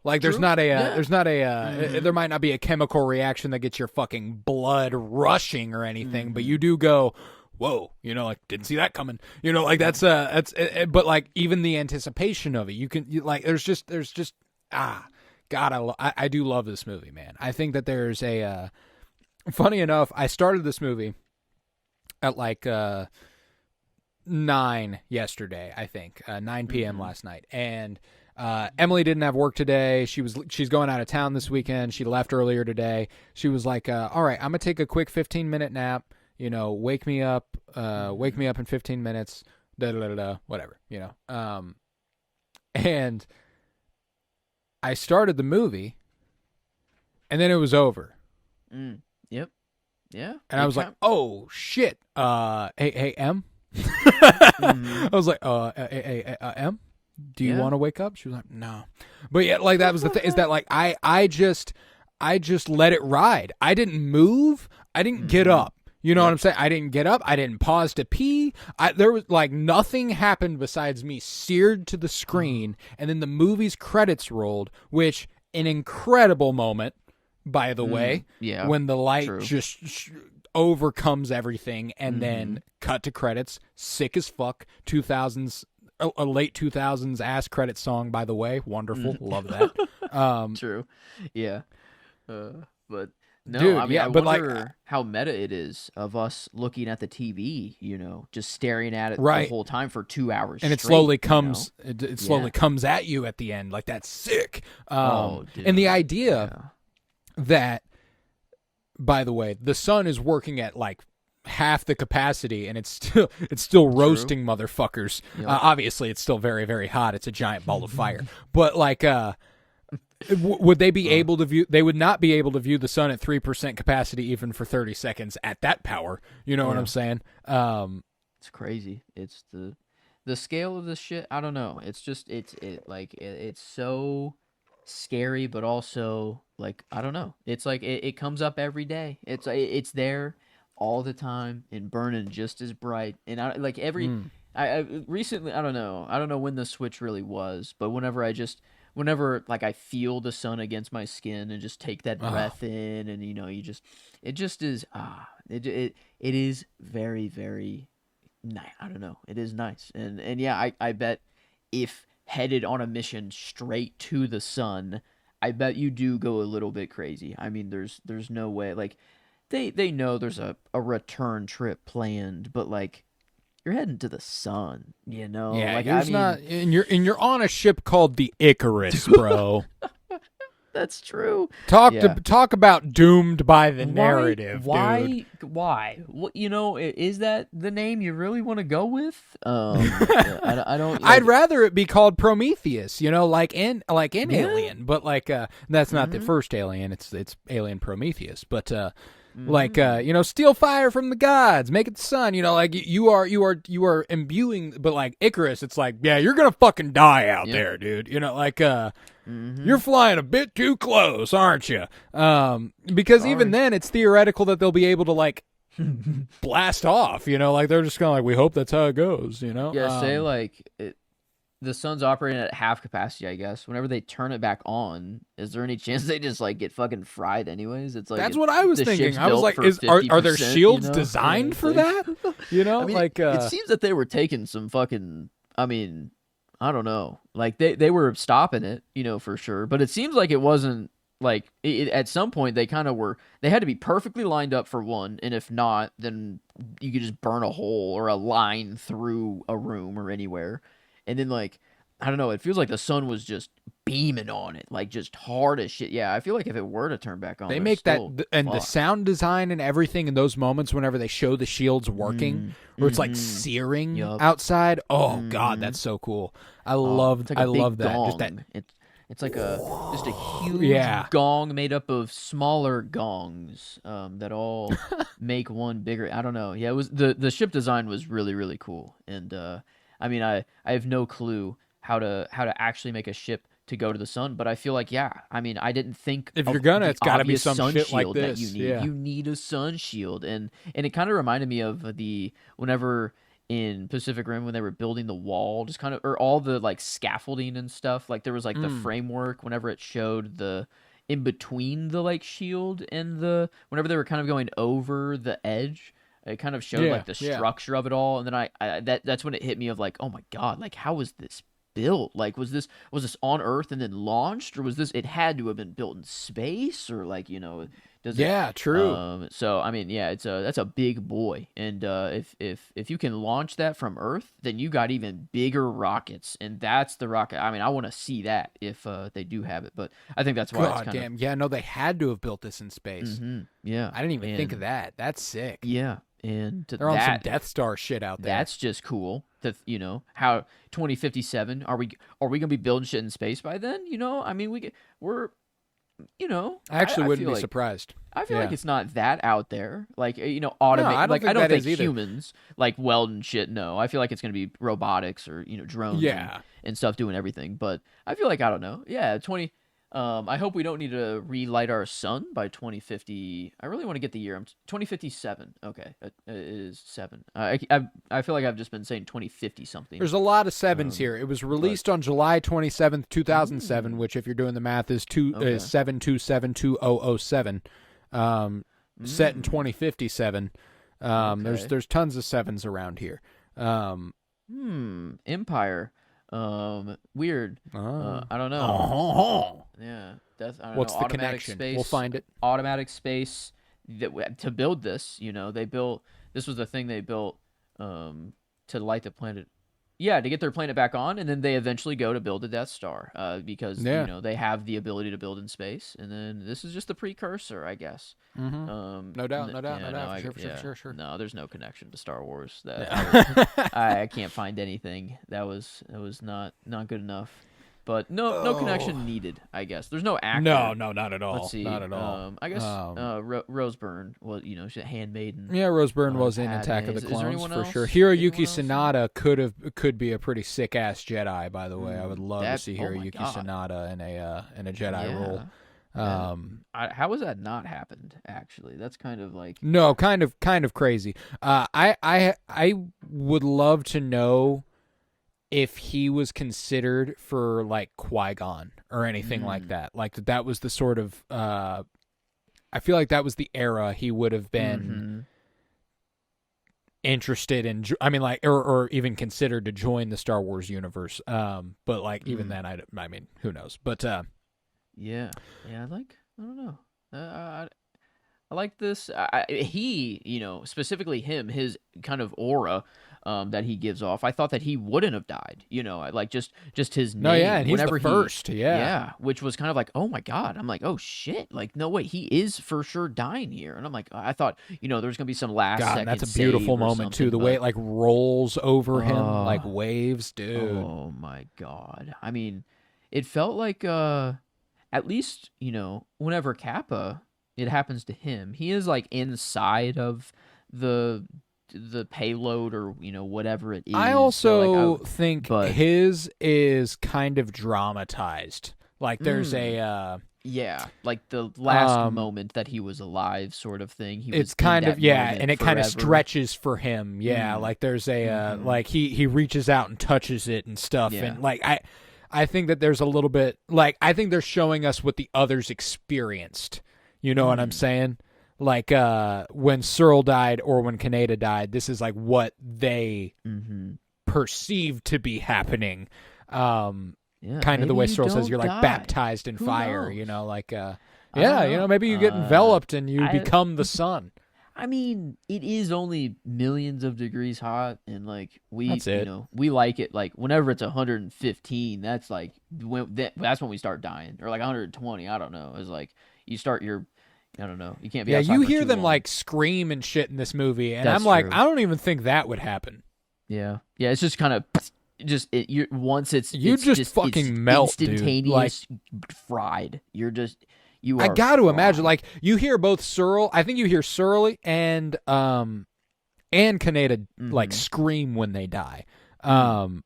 Like there's not there might not be a chemical reaction that gets your fucking blood rushing or anything, but you do go, whoa, like didn't see that coming. Like that's but like even the anticipation of it, there's just God, I do love this movie, man. I think that there's funny enough, I started this movie at like 9 yesterday, I think, 9 p.m. last night, and Emily didn't have work today. She's going out of town this weekend. She left earlier today. She was like, all right, I'm gonna take a quick 15-minute nap. Wake me up in 15 minutes. Da da da da. Whatever. And I started the movie, and then it was over. Yep. Yeah. And I was like, oh shit. Hey, M. I was like, hey, M. Do you want to wake up? She was like, no. But yeah, like that was the thing, is that like I just let it ride. I didn't move. I didn't get up. You know what I'm saying? I didn't get up. I didn't pause to pee. There was like nothing happened besides me seared to the screen, and then the movie's credits rolled, which an incredible moment, by the way. Yeah. When the light just overcomes everything, and then cut to credits. Sick as fuck. 2000s. A late 2000s ass credit song, by the way. Wonderful. Love that. True. Yeah. But no, dude, I mean, yeah, I but wonder how meta it is of us looking at the TV, just staring at it right. the whole time for 2 hours and straight, it slowly comes it slowly comes at you at the end. Like, that's sick. Dude. And the idea that, by the way, the sun is working at like half the capacity, and it's still roasting motherfuckers. Yep. Obviously, it's still very, very hot. It's a giant ball of fire. But like, would they be able to view? They would not be able to view the sun at 3% capacity even for 30 seconds at that power. You know what I'm saying? It's crazy. It's the scale of this shit. I don't know. It's just it's so scary, but also like, I don't know. It's like it comes up every day. It's there all the time and burning just as bright. And I like I recently, I don't know when the switch really was, but whenever like I feel the sun against my skin and just take that breath in, and it just is it is very, very nice. I don't know. It is nice. And yeah, I bet if headed on a mission straight to the sun, I bet you do go a little bit crazy. I mean, there's no way, like, They know there's a return trip planned, but like, you're heading to the sun, Yeah, like, not, and you're on a ship called the Icarus, bro. That's true. Talk about doomed by the narrative, dude. Why? What, is that the name you really want to go with? I don't. I'd rather it be called Prometheus, like in Alien, but like that's not the first Alien. It's Alien Prometheus, but like steal fire from the gods, make it the sun. Like you are imbuing, but like Icarus, it's like, yeah, you're gonna fucking die out there, dude. Like you're flying a bit too close, aren't you? Because even then, it's theoretical that they'll be able to like blast off. Like they're just kind of like, we hope that's how it goes. Yeah, say like the sun's operating at half capacity, I guess. Whenever they turn it back on, is there any chance they just like get fucking fried anyways? It's like, that's what I was thinking. I was like, are there shields designed for that? I mean, like it seems that they were taking some fucking. I mean, I don't know. Like they were stopping it, for sure. But it seems like it wasn't like at some point they kind of were. They had to be perfectly lined up for one, and if not, then you could just burn a hole or a line through a room or anywhere. And then, like, I don't know, it feels like the sun was just beaming on it, like, just hard as shit. Yeah, I feel like if it were to turn back on, they make that, and the sound design and everything in those moments whenever they show the shields working, where it's like searing outside. Oh God, that's so cool. I love that. Gong. Just that. It's like just a huge gong made up of smaller gongs that all make one bigger. I don't know. Yeah, it was the ship design was really, really cool. And I mean, I have no clue how to actually make a ship to go to the sun, but I feel like, I mean, I didn't think if you're gonna, it's got to be some sun shit like shield this. That you need. Yeah. You need a sun shield, and it kind of reminded me of whenever in Pacific Rim when they were building the wall, just kind of, or all the like scaffolding and stuff. Like there was like the framework whenever it showed the in between the like shield and whenever they were kind of going over the edge. It kind of showed like the structure of it all, and then I that's when it hit me of like, oh my God, like how is this built? Like, was this on Earth and then launched, or was this it had to have been built in space, or like does it? Yeah, true. So I mean, yeah, that's a big boy, and if you can launch that from Earth, then you got even bigger rockets, and that's the rocket. I mean, I want to see that if they do have it, but I think that's why it's God kind damn. Yeah, no, they had to have built this in of space. yeah. I didn't even think of that. That's sick. Yeah, and They're on some Death Star shit out there. that's just cool. To how 2057 are we gonna be building shit in space by then? I mean we're I actually wouldn't feel be like, surprised. I feel like Yeah. it's not that out there. Like No, automate. I don't Like think I don't that think is either. humans like welding shit. No, I feel like it's gonna be robotics or drones Yeah. and stuff doing everything. But I feel like I don't know. Yeah, 20. I hope we don't need to relight our sun by 2050. I really want to get the year. 2057. Okay, it is 7. I feel like I've just been saying 2050 something. There's a lot of sevens here. It was released on July 27th, 2007, which, if you're doing the math, is Okay. 7272007. Set in 2057. Okay. There's tons of sevens around here. Empire. Weird. I don't know. Oh. Yeah, that's I don't What's know. the Automatic connection? space. We'll find it. Automatic space. To build this, they built. This was the thing they built to light the planet. Yeah, to get their planet back on, and then they eventually go to build a Death Star because Yeah. they have the ability to build in space, and then this is just the precursor, I guess. No doubt, no doubt, Yeah, no doubt. I- For yeah. sure. No, there's no connection to Star Wars. Yeah. I can't find anything. That was not good enough. But no connection needed, I guess. There's no actor. No, not at all. Let's see. Not at all. I guess Rose Byrne was, she's a handmaiden. Yeah, Rose Byrne was in Padme. Attack of the Is there Clones anyone for else? sure. Anyone Hiroyuki else? Sanada could be a pretty sick ass Jedi. By the way, I would love to see oh my Hiroyuki God. Sanada in a Jedi role. How has that not happened? Actually, that's kind of like No, kind of crazy. I would love to know if he was considered for like Qui-Gon or anything like that. Like that was the sort of I feel like that was the era he would have been interested in. I mean, like, or even considered to join the Star Wars universe. But like even then, I mean, who knows? But yeah. I don't know. I like this. He, specifically him, his kind of aura that he gives off. I thought that he wouldn't have died. I like just his name. no, yeah, and he's whenever the first. yeah, which was kind of like, oh my God. I'm like, oh shit. Like, no way, he is for sure dying here. And I'm like, I thought, there's gonna be some last God, second that's a beautiful save or moment too. something, The way it like rolls over him like waves, dude. Oh my God. I mean, it felt like at least, whenever Kappa, it happens to him, he is like inside of the payload or whatever it is. I So, also like, think but- his is kind of dramatized. Like there's a yeah, like the last moment that he was alive, sort of thing. He was it's kind in of that yeah, moment and it kind of forever. stretches for him. Yeah, like there's a like he reaches out and touches it and stuff, Yeah. and like I think that there's a little bit like I think they're showing us what the others experienced. You know what I'm saying? Like when Searle died or when Kaneda died, this is like what they perceived to be happening. Yeah, Kind of the maybe way you Searle says don't you're like die. baptized in Who fire, knows? like I yeah, don't know. maybe you get enveloped and you I- become the sun. I mean, it is only millions of degrees hot, and like That's it. we like it. Like whenever it's 115, that's like that's when we start dying, or like 120. I don't know. It's like you start your, I don't know. You can't be. Yeah, outside you for hear too them long. like scream and shit in this movie, and That's I'm like, true. I don't even think that would happen. Yeah. It's just kind of you once it's You it's just fucking it's melt, dude. instantaneous, fried. You are. I got to imagine, fried. like you hear both Searle. I think you hear Searle and Kaneda like scream when they die, and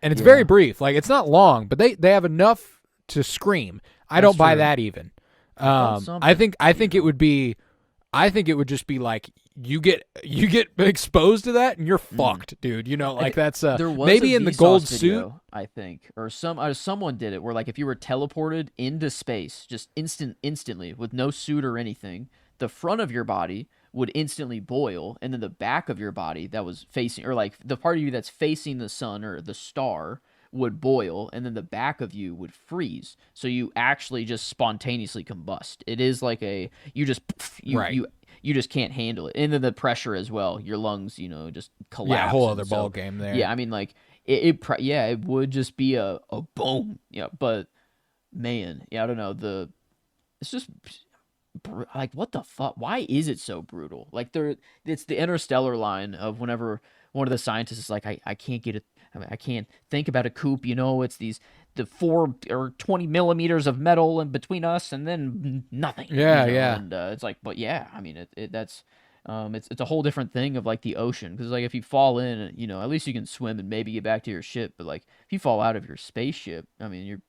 it's Yeah. very brief. Like it's not long, but they have enough to scream. I don't buy true. that even. felt I think something, it would be. I think it would just be like you get exposed to that and you're fucked, dude. Like that's There was maybe a in the Vsauce gold video, suit. I think, or someone did it where like if you were teleported into space, just instantly with no suit or anything, the front of your body would instantly boil, and then the back of your body that was facing, or like the part of you that's facing the sun or the star, would boil, and then the back of you would freeze. So you actually just spontaneously combust. It is like you just you just can't handle it, and then the pressure as well. Your lungs, just collapse. Yeah, whole other ball game there. Yeah, I mean, like it would just be a boom. Yeah, but man, yeah, I don't know. It's just like, what the fuck? Why is it so brutal? Like, it's the interstellar line of whenever one of the scientists is like, I can't get it. I mean, I can't think about a coop. It's the 4 or 20 millimeters of metal in between us, and then nothing. Yeah, yeah. And it's like, but yeah, I mean, that's it's a whole different thing of like the ocean, because like if you fall in, at least you can swim and maybe get back to your ship. But like if you fall out of your spaceship, I mean,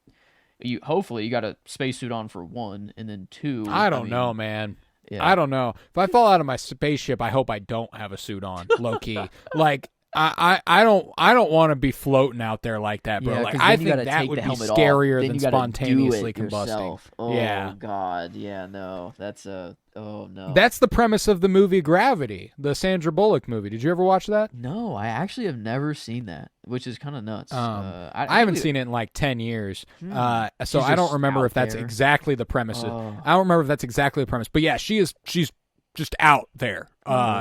you hopefully you got a spacesuit on for one, and then two. I don't know, man. Yeah. I don't know. If I fall out of my spaceship, I hope I don't have a suit on, low key. Like I don't want to be floating out there like that, bro. Yeah, like I think that would be scarier than spontaneously combusting. Oh yeah. God, yeah, no, oh no. That's the premise of the movie Gravity, the Sandra Bullock movie. Did you ever watch that? No, I actually have never seen that, which is kind of nuts. I haven't seen it in like 10 years, so I don't remember if that's exactly the premise. I don't remember if that's exactly the premise, but yeah, she's just out there.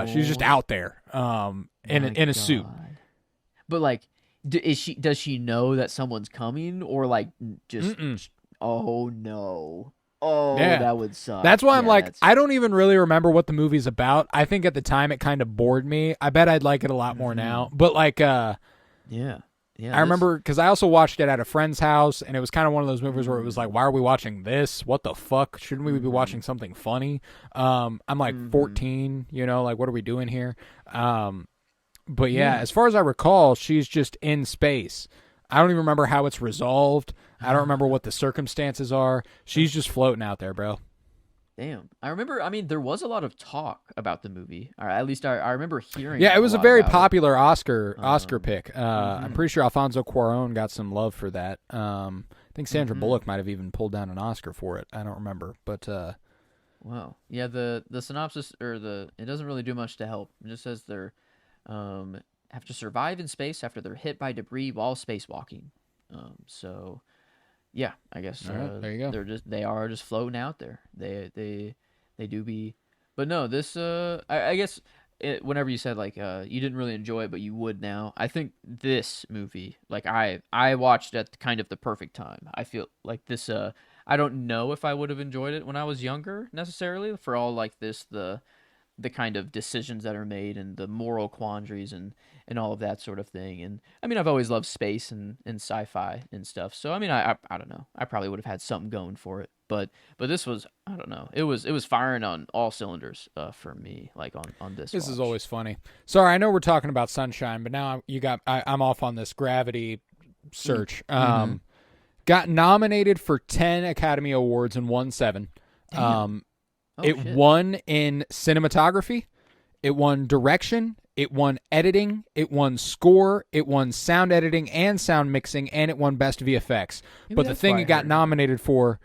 She's just out there. In a suit. But like, does she know that someone's coming, or like just? Oh no! Oh, yeah. That would suck. That's why I'm like, I don't even really remember what the movie's about. I think at the time it kind of bored me. I bet I'd like it a lot more now. But like, yeah. I remember because I also watched it at a friend's house, and it was kind of one of those movies where it was like, why are we watching this? What the fuck? Shouldn't we be watching something funny? I'm like 14, like what are we doing here? But yeah, as far as I recall, she's just in space. I don't even remember how it's resolved. I don't remember what the circumstances are. She's just floating out there, bro. Damn. I remember, I mean, there was a lot of talk about the movie. Or at least I remember hearing. Yeah, it was a very popular Oscar pick. I'm pretty sure Alfonso Cuarón got some love for that. I think Sandra Bullock might have even pulled down an Oscar for it. I don't remember, but wow. Yeah, the synopsis it doesn't really do much to help. It just says they're have to survive in space after they're hit by debris while spacewalking. So yeah, I guess there you go. They are just floating out there. They do be, but no, this I guess whenever you said like you didn't really enjoy it, but you would now. I think this movie, like I watched at kind of the perfect time. I feel like this I don't know if I would have enjoyed it when I was younger necessarily, for all like the kind of decisions that are made and the moral quandaries and all of that sort of thing. And I mean, I've always loved space and sci-fi and stuff. So I mean, I don't know. I probably would have had something going for it. But this was, I don't know. It was firing on all cylinders for me, like on this. This is always funny. Sorry, I know we're talking about Sunshine, but now I'm off on this Gravity search. Got nominated for 10 Academy Awards and won 7. It won in cinematography, it won direction, it won editing, it won score, it won sound editing and sound mixing, and it won best VFX. But the thing it got nominated for,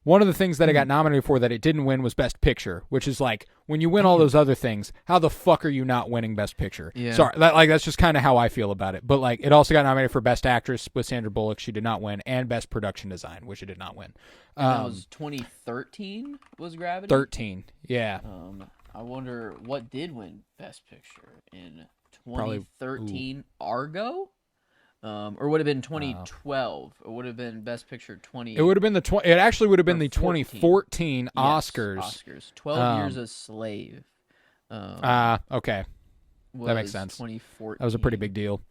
one of the things that it got nominated for that it didn't win was best picture, which is like, when you win all those other things, how the fuck are you not winning best picture? Yeah. Sorry, that's just kind of how I feel about it. But like, it also got nominated for best actress with Sandra Bullock, she did not win, and best production design, which it did not win. That was 2013 was Gravity? 13, yeah. I wonder what did win best picture in 2013. Argo? Or would have been 2012, or would have been Best Picture 20. It would have been It actually would have been the 2014 Oscars. Oscars. 12 Years a Slave. Okay, that makes sense. 2014. That was a pretty big deal.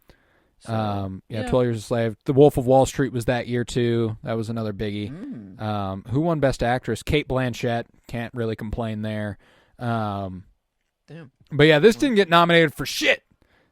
So, 12 Years a Slave. The Wolf of Wall Street was that year too. That was another biggie. Who won Best Actress? Cate Blanchett. Can't really complain there. Damn. But yeah, this didn't get nominated for shit.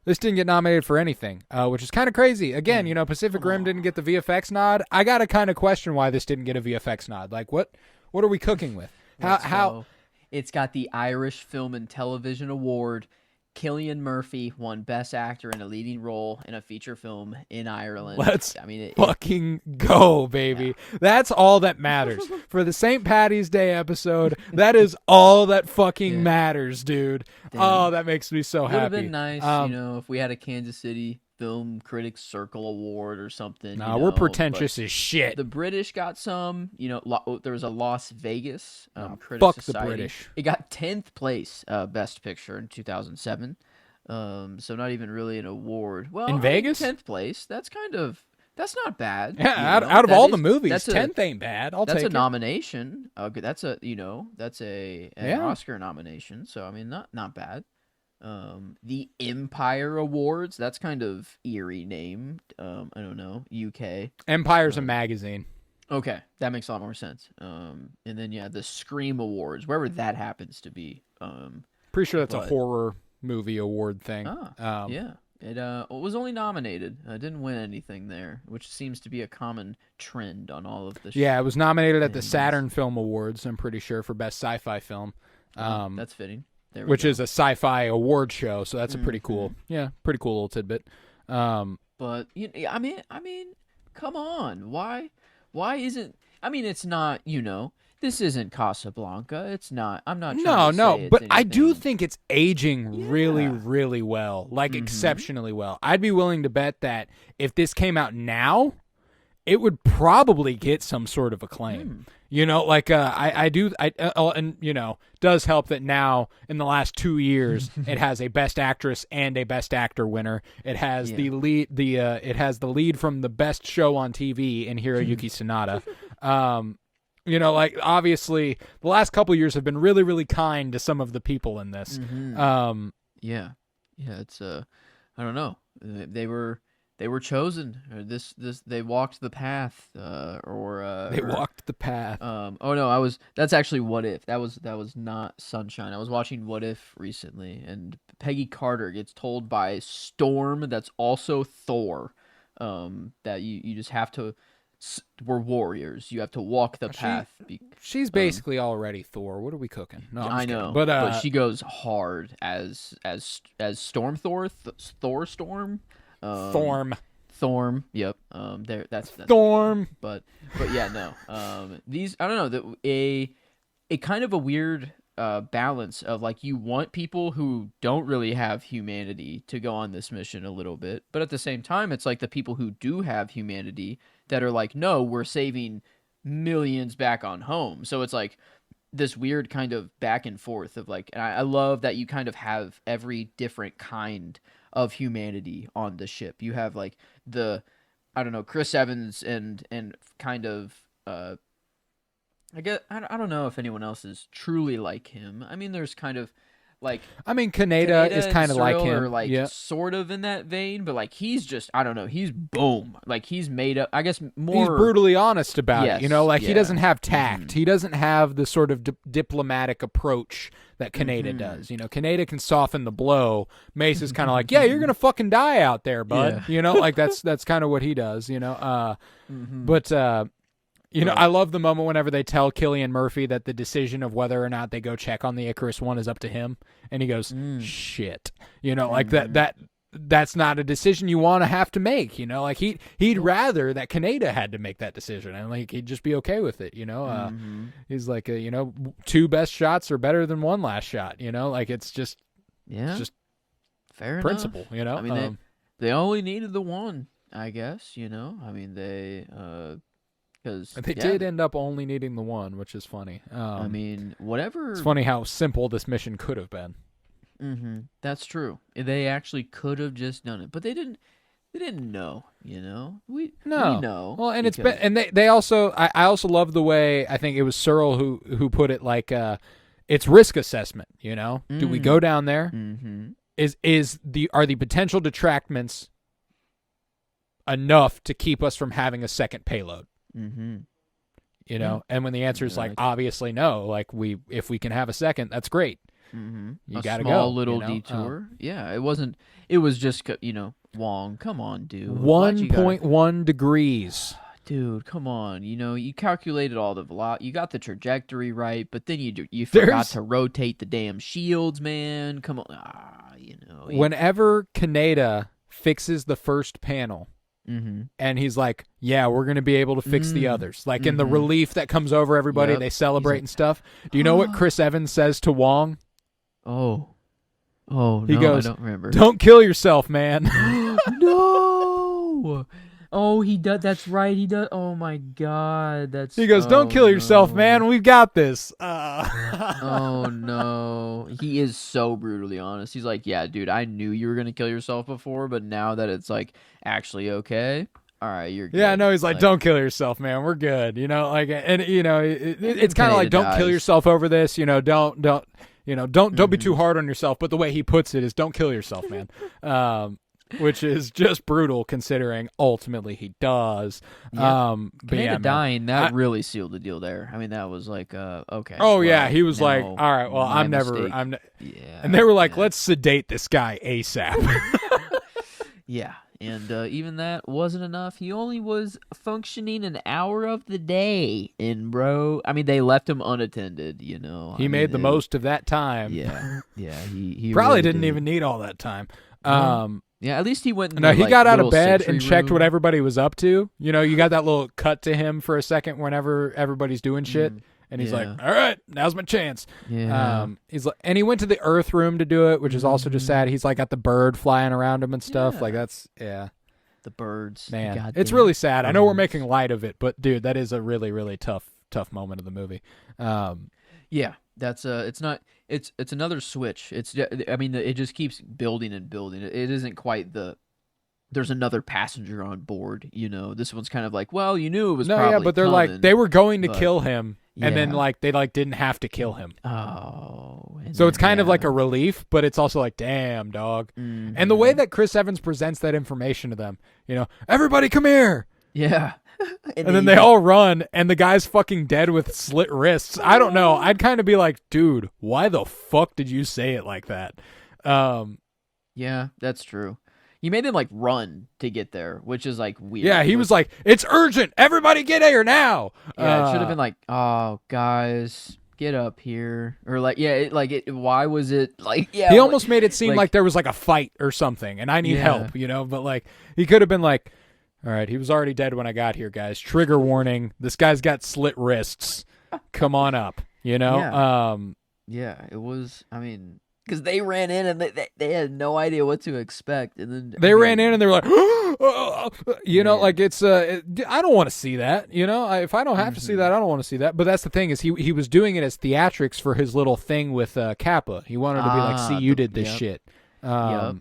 This didn't get nominated for anything, which is kind of crazy. Again, Pacific Rim didn't get the VFX nod. I got to kind of question why this didn't get a VFX nod. Like, what are we cooking with? How? It's got the Irish Film and Television Award. Cillian Murphy won Best Actor in a Leading Role in a Feature Film in Ireland. Let's fucking go, baby. Yeah. That's all that matters. For the St. Paddy's Day episode, that is all that fucking matters, dude. Damn. Oh, that makes me so happy. It would have been nice, if we had a Kansas City Film Critics Circle Award or something. Nah, we're pretentious as shit. The British got some. There was a Las Vegas Critics fuck Society. the British. It got 10th place Best Picture in 2007. So not even really an award. Well, in Vegas, 10th place. That's not bad. Yeah, out of all the movies, 10th ain't bad. I'll take it. That's a nomination. That's an Oscar nomination. So I mean, not bad. The Empire Awards. That's kind of eerie name. I don't know. UK. Empire's a magazine. Okay, that makes a lot more sense. And then the Scream Awards, wherever that happens to be. Pretty sure that's a horror movie award thing. Yeah. It was only nominated. Didn't win anything there, which seems to be a common trend on all of the. Yeah, it was nominated at the Saturn Film Awards. I'm pretty sure for best sci-fi film. That's fitting. Which is a sci-fi award show, so that's a pretty cool little tidbit. But I mean, come on, why isn't? I mean, it's not. This isn't Casablanca. It's not. I'm not. No, but I do think it's aging really, really well, like exceptionally well. I'd be willing to bet that if this came out now, it would probably get some sort of acclaim. Does help that now in the last 2 years it has a Best Actress and a Best Actor winner. It has the lead from the best show on TV in Hiroyuki Sanada. Obviously the last couple years have been really, really kind to some of the people in this. It's I don't know. They were chosen. They walked the path. Walked the path. That's actually What If. That was not Sunshine. I was watching What If recently, and Peggy Carter gets told by Storm, that's also Thor, that you just have to. We're warriors. You have to walk the path. She's basically already Thor. What are we cooking? No, I know, but she goes hard as Storm Thor, Thor Storm. Thorm. Yep. That's Thorm. But yeah, no. These, I don't know, a kind of a weird balance of like, you want people who don't really have humanity to go on this mission a little bit, but at the same time, it's like the people who do have humanity that are like, no, we're saving millions back on home. So it's like this weird kind of back and forth of like, and I love that you kind of have every different kind of humanity on the ship. You have like Chris Evans and kind of I don't know if anyone else is truly like him. I mean, there's kind of like, Kaneda is kind of like him, or like sort of in that vein, but like he's just, I don't know, he's boom, like he's made up. I guess more. He's brutally honest about it, he doesn't have tact. He doesn't have the sort of diplomatic approach that Kaneda does. Kaneda can soften the blow. Mace is kind of like, yeah, you're gonna fucking die out there, bud. That's kind of what he does. But. I love the moment whenever they tell Cillian Murphy that the decision of whether or not they go check on the Icarus One is up to him, and he goes, "Shit," that's not a decision you want to have to make. He'd rather that Kaneda had to make that decision, and like he'd just be okay with it. He's like, two best shots are better than one last shot. It's just fair principle. Enough. I mean, they only needed the one, I guess. They. Because they did end up only needing the one, which is funny. Whatever. It's funny how simple this mission could have been. That's true. They actually could have just done it, but they didn't. They didn't know. We know. Well, and they also. I also love the way, I think it was Searle who put it, like it's risk assessment. Do we go down there? Are the potential detractments enough to keep us from having a second payload? And when the answer is like obviously no, like if we can have a second, that's great. You gotta go. A small little detour. It wasn't. It was just Wong. Come on, dude. 1.1 degrees. Dude, come on. You calculated all the velocity. You got the trajectory right, but then you forgot to rotate the damn shields, man. Come on. Whenever Kaneda fixes the first panel. And he's like, yeah, we're going to be able to fix the others. Like in the relief that comes over everybody, they celebrate and stuff. Do you know what Chris Evans says to Wong? Oh. Oh He no, goes, I don't remember. "Don't kill yourself, man." No. Oh, he does. That's right. He does. Oh my God. He goes, "Don't kill yourself, man. We've got this." Oh no. He is so brutally honest. He's like, yeah, dude, I knew you were gonna kill yourself before, but now that it's like actually okay, all right, you're good. Yeah, no, he's like, "Don't kill yourself, man. We're good." Like, and it's kind of like, "Don't kill yourself over this." Don't be too hard on yourself. But the way he puts it is, "Don't kill yourself, man." Which is just brutal considering ultimately he does. Yeah. But yeah, dying, that really sealed the deal there. I mean, that was like, okay. Oh well, yeah, he was no, like, "All right, well, my I'm never, mistake. I'm." Yeah. And they were like, "Let's sedate this guy ASAP." Yeah, and even that wasn't enough. He only was functioning an hour of the day, and bro, I mean, they left him unattended. He made the most of that time. Yeah, yeah. He probably really didn't did. even need all that time. Yeah, at least he went. No, he got out of bed sentry and checked room. what everybody was up to. You got that little cut to him for a second whenever everybody's doing shit, and he's like, "All right, now's my chance." Yeah. He's like, and he went to the Earth room to do it, which is also just sad. He's like got the bird flying around him and stuff. Yeah. Like that's The birds. man, Goddamn it's really sad. I know we're birds. making light of it, but dude, that is a really really tough moment of the movie. Yeah, that's it's not. It's another switch. I mean, it just keeps building and building. It isn't quite the. There's another passenger on board. This one's kind of like, well, you knew it was. No, probably yeah, but they're coming, like they were going to but- kill him, and then Yeah. like they like didn't have to kill him. Oh. and So it's then, kind of like yeah. a relief, but it's also like, damn, dog. Mhm. And the way that Chris Evans presents that information to them, everybody come here. Yeah. And then they all run, and the guy's fucking dead with slit wrists. I don't know. I'd kind of be like, dude, why the fuck did you say it like that? Yeah, that's true. He made them like run to get there, which is like weird. Yeah, he was like, it's urgent. Everybody get here now. Yeah, it should have been like, oh, guys, get up here, or like, yeah, why was it like? Yeah, He almost made it seem like- like there was like a fight or something, and I need Yeah. help, but like he could have been like, all right, he was already dead when I got here, guys. Trigger warning. This guy's got slit wrists. Come on up, Yeah. Yeah, it was. I mean, because they ran in and they had no idea what to expect, and then They ran in and they were like, Yeah. like it's I don't want to see that. If I don't have to see that, I don't want to see that. But that's the thing is he was doing it as theatrics for his little thing with Kappa. He wanted to be like, see, you did this yep. shit. Yep.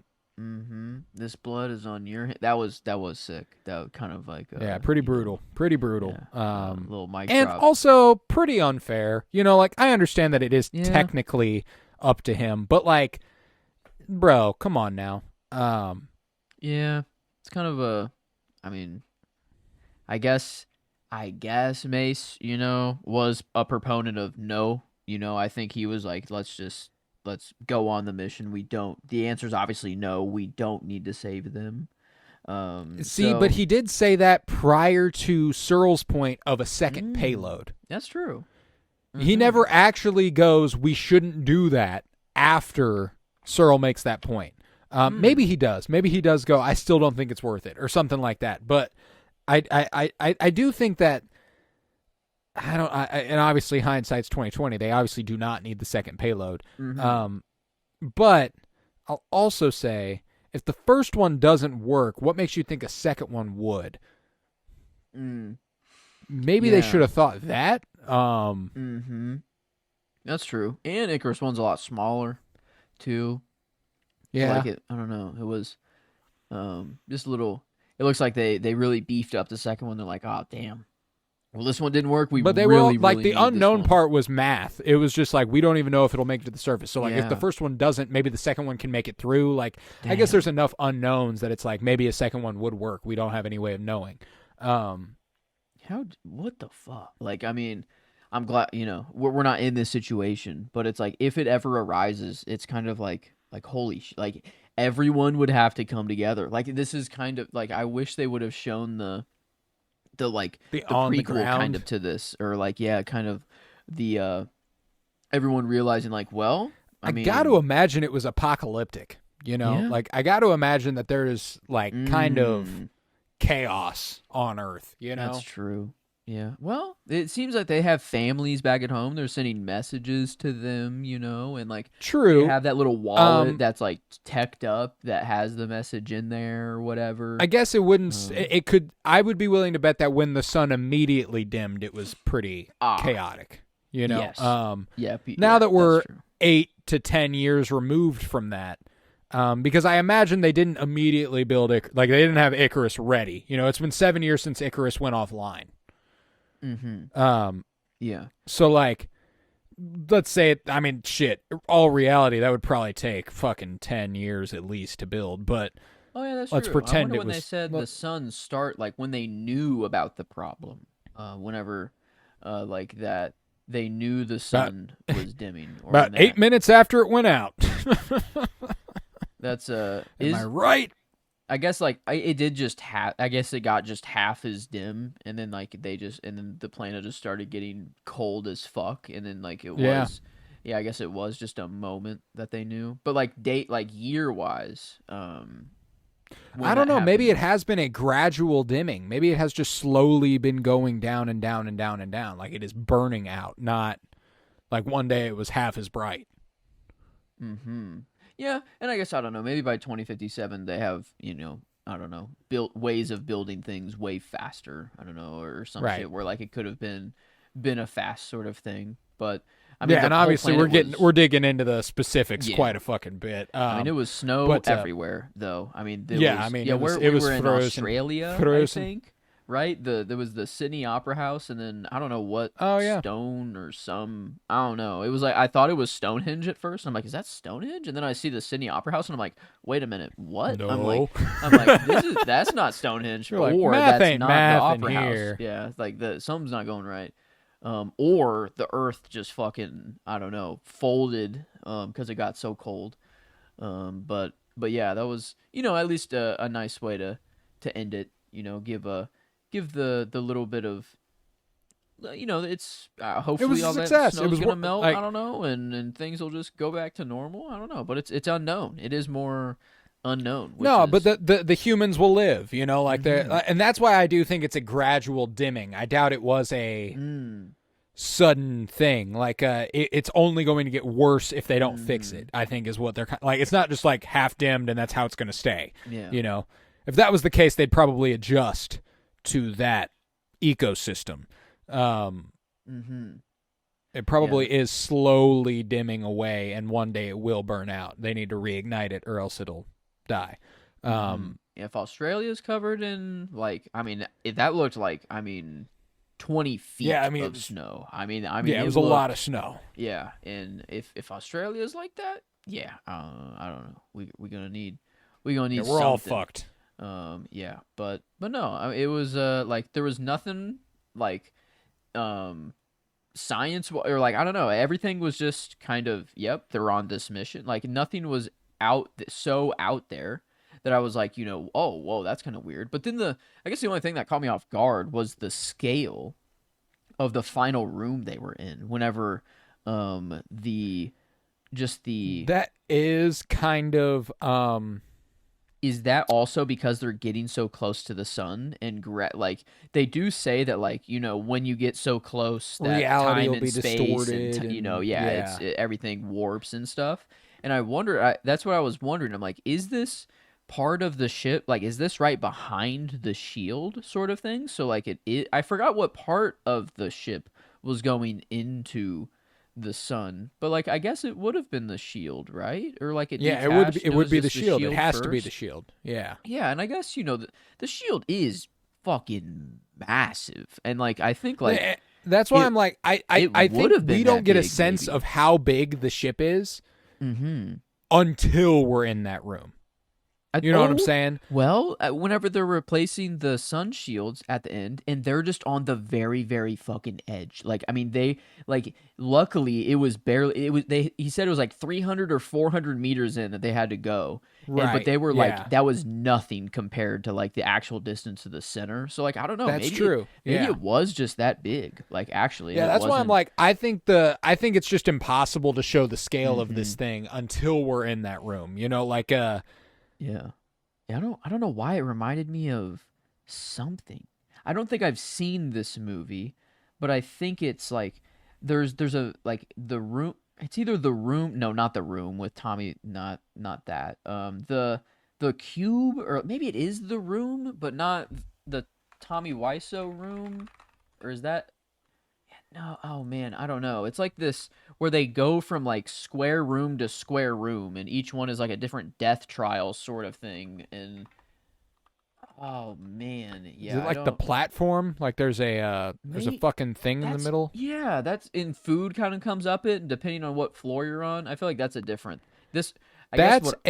This blood is on your hand. That was sick. That was kind of like Yeah, pretty brutal. Pretty brutal. little mic And drop. also pretty unfair. Like I understand that it is Yeah. technically up to him, but like, bro, come on now. Yeah, it's kind of a. I mean, I guess Mace, was a proponent of no. I think he was like, let's go on the mission. The answer is obviously no. We don't need to save them. See, but he did say that prior to Searle's point of a second payload. That's true. He never actually goes, we shouldn't do that after Searle makes that point. Maybe he does. Maybe he does go, I still don't think it's worth it, or something like that. But I do think that and obviously hindsight's 2020. They obviously do not need the second payload. But I'll also say, if the first one doesn't work, what makes you think a second one would? Maybe they Yeah. should have thought that. That's true. And Icarus one's a lot smaller, too. Yeah. Like it. I don't know. It was just a little. It looks like they really beefed up the second one. They're like, oh damn. Well, this one didn't work. But they really, were like really the need this unknown one. part was math. It was just like we don't even know if it'll make it to the surface. So like if the Yeah. first one doesn't, maybe the second one can make it through. Like I guess Damn. there's enough unknowns that it's like maybe a second one would work. We don't have any way of knowing. What the fuck? Like, I mean, I'm glad we're not in this situation, but it's like if it ever arises, it's kind of like holy like everyone would have to come together. Like this is kind of like I wish they would have shown the on the prequel ground. kind of to this, or like kind of the everyone realizing like, well, I mean, got to imagine it was apocalyptic. Yeah. Like I got to imagine that there's like kind of Mm. chaos on Earth. That's true. Yeah. Well, it seems like they have families back at home. They're sending messages to them, and like they True. have that little wallet that's like teched up that has the message in there or whatever. I guess it wouldn't. Um, It could. I would be willing to bet that when the sun immediately dimmed, it was pretty chaotic. Yes. Now yeah, that we're that's true. 8 to 10 years removed from that, because I imagine they didn't immediately build they didn't have Icarus ready. It's been 7 years since Icarus went offline. Mm-hmm. Yeah. So let's say I mean, shit. All reality, that would probably take fucking 10 years at least to build. But Oh yeah, that's let's true. I pretend wonder it when was. they said the sun start, like when they knew about the problem, whenever, like that they knew the sun was dimming, or About when 8 minutes after it went out. That's Am I right? I guess it did just I guess it got just half as dim, and then and then the planet just started getting cold as fuck, and then yeah, I guess it was just a moment that they knew, but year wise, I don't know. Maybe it has been a gradual dimming. Maybe it has just slowly been going down and down and down and down. Like it is burning out, not like one day it was half as bright. Mm-hmm. Yeah, and I guess I don't know. Maybe by 2057 they have I don't know, built ways of building things way faster. I don't know, or some shit where it could have been a fast sort of thing. But I mean, and obviously we're digging into the specifics quite a fucking bit. I mean, it was snow everywhere, though. I mean, it was in Australia, I think. Right, there was the Sydney Opera House, and then I don't know what stone or some, I don't know. It was I thought it was Stonehenge at first. And I'm like, is that Stonehenge? And then I see the Sydney Opera House, and I'm like, wait a minute, what? No. I'm like, that's not Stonehenge, or that's not the Opera House. Yeah, it's something's not going right. Or the Earth just fucking, I don't know, folded because it got so cold. But yeah, that was at least a nice way to end it. Give the little bit of, it's hopefully all that snow's gonna melt. I don't know, and things will just go back to normal. I don't know, but it's unknown. It is more unknown. But the humans will live. And that's why I do think it's a gradual dimming. I doubt it was a sudden thing. It's only going to get worse if they don't fix it. I think is what they're it's not just half dimmed and that's how it's going to stay. Yeah. If that was the case, they'd probably adjust to that ecosystem. It probably is slowly dimming away, and one day it will burn out. They need to reignite it, or else it'll die. If Australia's covered in that looked 20 feet of snow. I mean, it was a lot of snow. Yeah, and if Australia's like that, I don't know. We're gonna need we're something. all fucked. But no, it was there was nothing science or I don't know, everything was just kind of they're on this mission. Nothing was out there that I was oh whoa, that's kind of weird. But then I guess the only thing that caught me off guard was the scale of the final room they were in. Whenever that is kind of Is that also because they're getting so close to the sun and they do say that when you get so close that reality time will and be space distorted and everything warps and stuff. And I wonder, that's what I was wondering. I'm like, is this part of the ship? Is this right behind the shield sort of thing? So I forgot what part of the ship was going into the sun, but I guess it would have been the shield, right? Or it would be the shield. It has to be the shield. Yeah, and I guess the shield is fucking massive, and I think that's why I'm I think we don't get a sense of how big the ship is until we're in that room. You know what I'm saying? Well, whenever they're replacing the sun shields at the end, and they're just on the very, very fucking edge. They luckily it was barely. He said it was 300 or 400 meters in that they had to go. Right. But they were that was nothing compared to the actual distance to the center. So I don't know. That's true. Maybe it was just that big. Actually. Yeah, that's why I'm I think it's just impossible to show the scale of this thing until we're in that room. Yeah. I don't know why it reminded me of something. I don't think I've seen this movie, but I think it's like there's a like the room. It's either The Room, no, not The Room with Tommy, not that. The Cube, or maybe it is The Room, but not the Tommy Wiseau room, or is that? No, oh man, I don't know. It's like this where they go from like square room to square room, and each one is like a different death trial sort of thing. And oh man, Is yeah, it I like the don't. platform? Like there's a fucking thing in the middle? Yeah, that's in food kind of comes up it, and depending on what floor you're on, I feel like that's a different. This, I guess what.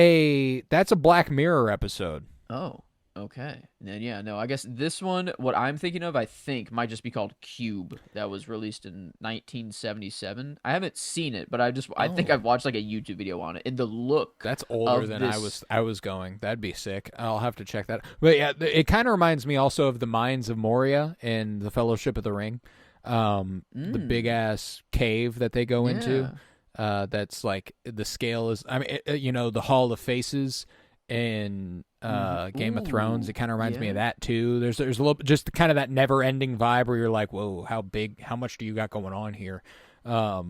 That's a Black Mirror episode. Oh, okay. Then yeah, no, I guess this one, what I'm thinking of, I think might just be called Cube. That was released in 1977. I haven't seen it, but I think Oh. I've watched like a YouTube video on it. And the look That's older of than this, I was going. That'd be sick. I'll have to check that. But yeah, it kind of reminds me also of the Mines of Moria in the Fellowship of the Ring. The big ass cave that they go into. That's like the scale is. I mean, the Hall of Faces in Game of Thrones. It kind of reminds me of that too. There's a little just kind of that never ending vibe where you're like, whoa, how much do you got going on here? Yeah.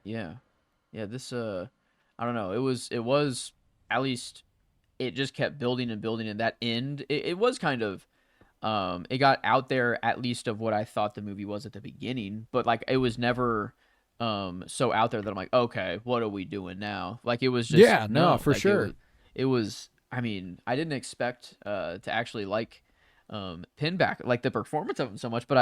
Yeah, this I don't know. It was at least it just kept building and building, and that end it was kind of it got out there at least of what I thought the movie was at the beginning, but like it was never so out there that I'm like, okay, what are we doing now? Like it was just Yeah, no, for like sure. It was I mean, I didn't expect to actually like Pinback, like the performance of him so much, but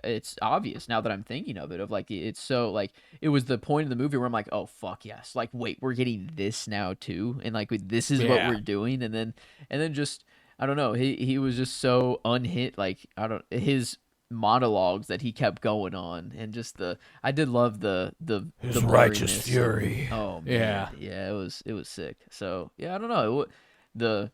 it's obvious now that I'm thinking of it, of like it's so like it was the point of the movie where I'm like, oh fuck yes, like wait, we're getting this now too, and like this is what we're doing, and then just I don't know, he was just so unhit, like I don't his monologues that he kept going on, and just I did love His the righteous blurriness. fury. Oh man, yeah, it was sick. So yeah, I don't know, the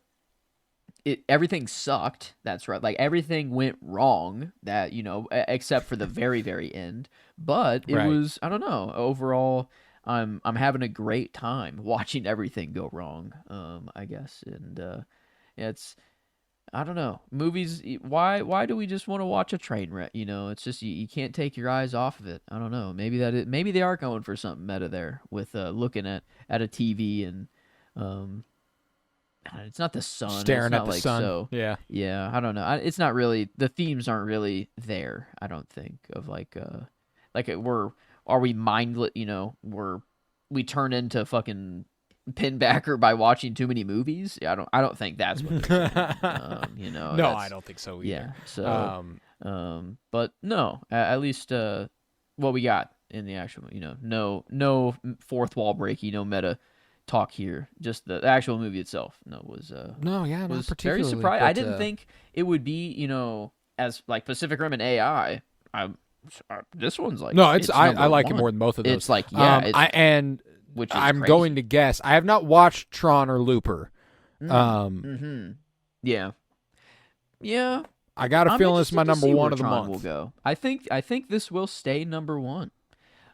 everything sucked. That's right. Like everything went wrong. That except for the very very end. But it was I don't know. Overall, I'm having a great time watching everything go wrong. I guess, and yeah, it's I don't know. Movies. Why do we just want to watch a train wreck? It's just you can't take your eyes off of it. I don't know. Maybe they are going for something meta there with looking at a TV and it's not the sun. Staring it's at not the like sun. So, yeah. I don't know. It's not really. The themes aren't really there. I don't think of like are we mindless? We turn into fucking pinbacker by watching too many movies. Yeah, I don't think that's what. No, I don't think so either. Yeah. So, but no, at least what we got in the actual. No fourth wall breaking, no meta talk here. Just the actual movie itself. Was not very particularly. surprised. But, I didn't think it would be as like Pacific Rim and AI. This one's like no, I like it one. more than both of those. It's like which is I'm crazy. going to guess. I have not watched Tron or Looper. Yeah. I got a feeling it's my number one of the Tron month. will go. I think this will stay number one.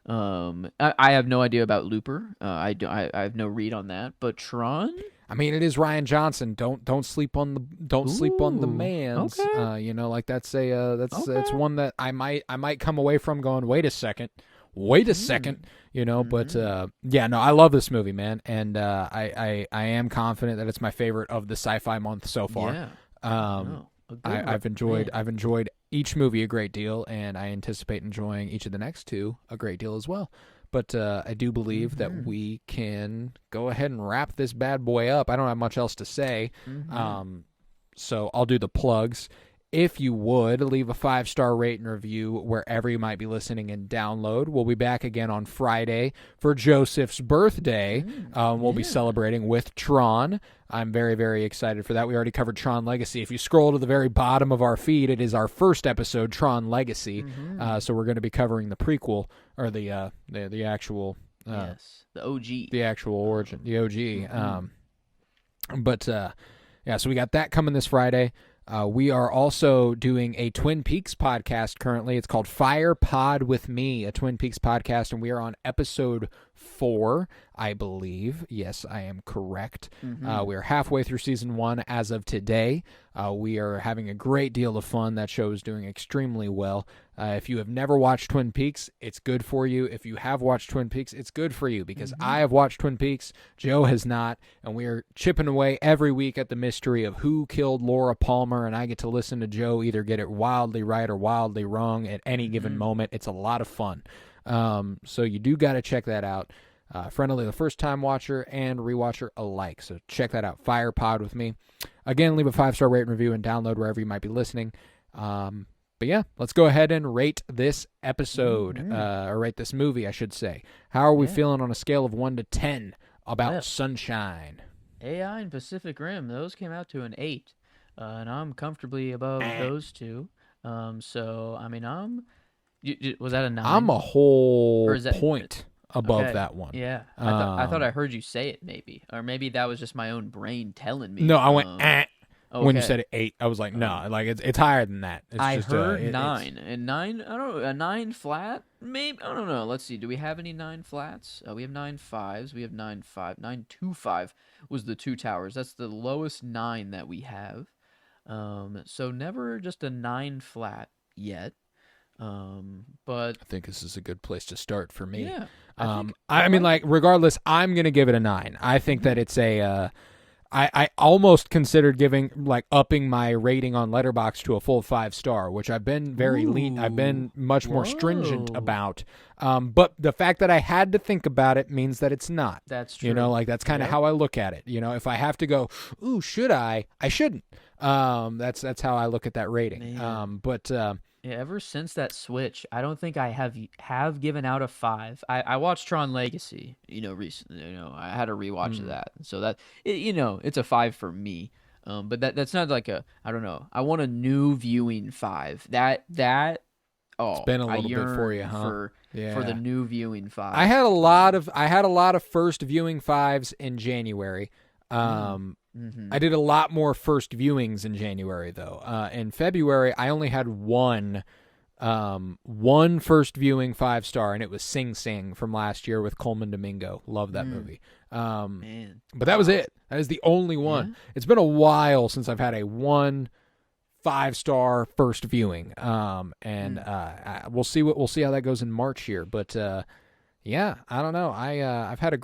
I have no idea about Looper. I have no read on that. But Tron, I mean, it is Ryan Johnson. Don't sleep on the man's. Okay. Like that's it's Okay. one that I might come away from going, wait a second. But I love this movie, man, and I am confident that it's my favorite of the sci-fi month so far. Yeah. I've enjoyed each movie a great deal, and I anticipate enjoying each of the next two a great deal as well. But I do believe that we can go ahead and wrap this bad boy up. I don't have much else to say, so I'll do the plugs. If you would, leave a 5-star rate and review wherever you might be listening and download. We'll be back again on Friday for Joseph's birthday. We'll be celebrating with Tron. I'm very, very excited for that. We already covered Tron Legacy. If you scroll to the very bottom of our feed, it is our first episode, Tron Legacy. So we're going to be covering the prequel, or the actual... yes, the OG. The actual origin, the OG. So we got that coming this Friday. We are also doing a Twin Peaks podcast currently. It's called Fire Pod with Me, a Twin Peaks podcast, and we are on episode 4, I believe. Yes, I am correct. We are halfway through season 1 as of today. We are having a great deal of fun. That show is doing extremely well. If you have never watched Twin Peaks, it's good for you. If you have watched Twin Peaks, it's good for you because I have watched Twin Peaks. Joe has not, and we are chipping away every week at the mystery of who killed Laura Palmer, and I get to listen to Joe either get it wildly right or wildly wrong at any given moment. It's a lot of fun. So you do got to check that out. Friendly, the first-time watcher and rewatcher alike. So check that out. Fire Pod with me. Again, leave a 5-star rate and review and download wherever you might be listening. But yeah, let's go ahead and rate this episode, or rate this movie, I should say. How are we feeling on a scale of 1 to 10 about Sunshine? AI and Pacific Rim, those came out to an 8, and I'm comfortably above those two. So, I mean, was that a 9? I'm a whole point above that one. Yeah, I thought I heard you say it, maybe, or maybe that was just my own brain telling me. No, I went when you said 8. I was like, no, like it's higher than that. It's I just, heard 9 and 9. I don't know, a 9 flat, maybe. I don't know. Let's see. Do we have any 9 flats? We have 9 5s. We have 9 5. 9 2 5 was the 2 towers. That's the lowest 9 that we have. So never just a 9 flat yet. But I think this is a good place to start for me. Yeah. I mean, like, regardless, I'm gonna give it a 9. I think that it's a. I almost considered upping my rating on Letterboxd to a full 5-star, which I've been very lean. I've been much more stringent about. But the fact that I had to think about it means that it's not. That's true. You know, like that's kind of how I look at it. You know, if I have to go, ooh, should I? I shouldn't. That's how I look at that rating. Yeah, ever since that switch, I don't think I have given out a 5. I watched Tron Legacy, recently. I had a rewatch of that, so that it's a 5 for me. But that's not like I don't know. I want a new viewing 5. That it's been a little bit for you, huh? For the new viewing 5. I had a lot of first viewing 5s in January. I did a lot more first viewings in January, though. In February, I only had one first viewing 5-star, and it was Sing Sing from last year with Coleman Domingo. Love that movie. Man. But that was it. That is the only one. Yeah. It's been a while since I've had a 1 5-star first viewing. We'll see how that goes in March here. But yeah, I don't know. I've had a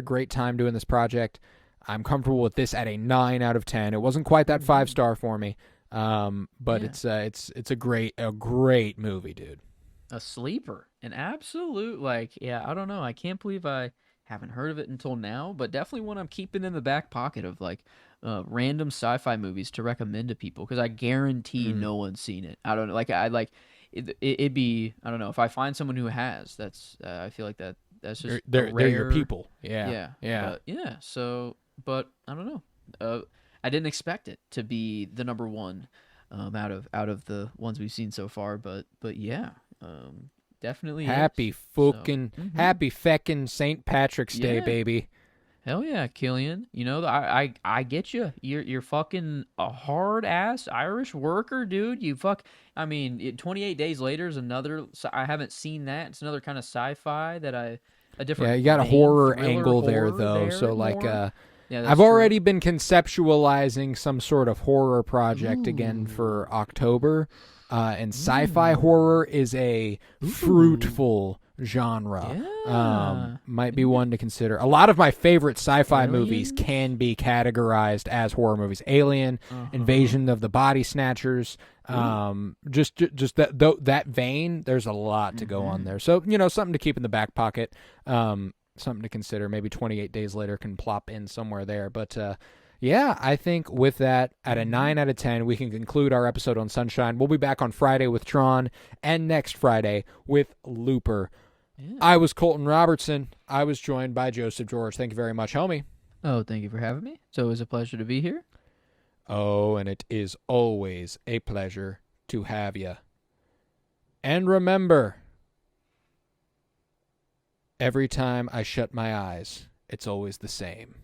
great time doing this project. I'm comfortable with this at a 9 out of 10. It wasn't quite that 5-star for me, but it's a great movie, dude. A sleeper, an absolute I don't know. I can't believe I haven't heard of it until now, but definitely one I'm keeping in the back pocket of random sci-fi movies to recommend to people because I guarantee no one's seen it. I don't know, it'd be, I don't know, if I find someone who has. That's I feel like that's just they're your people. Yeah. So. But I don't know. I didn't expect it to be the number 1 out of the ones we've seen so far. But yeah, definitely. Happy feckin' St. Patrick's Day, baby. Hell yeah, Cillian. I get you. You're fucking a hard ass Irish worker, dude. 28 Days Later is another. I haven't seen that. It's another kind of sci-fi that a different. Yeah, you got a horror angle there though. So I've already been conceptualizing some sort of horror project again for October, and sci-fi horror is a fruitful genre. Yeah. Might be one to consider. A lot of my favorite sci-fi movies can be categorized as horror movies. Alien, Invasion of the Body Snatchers, just that vein. There's a lot to go on there. So something to keep in the back pocket. Something to consider. Maybe 28 Days Later can plop in somewhere there. But yeah, I think with that, at a 9 out of 10, we can conclude our episode on Sunshine. We'll be back on Friday with Tron and next Friday with Looper. Yeah. I was Colton Robertson. I was joined by Joseph George. Thank you very much, homie. Oh, thank you for having me. It's always a pleasure to be here. Oh, and it is always a pleasure to have you. And remember, every time I shut my eyes, it's always the same.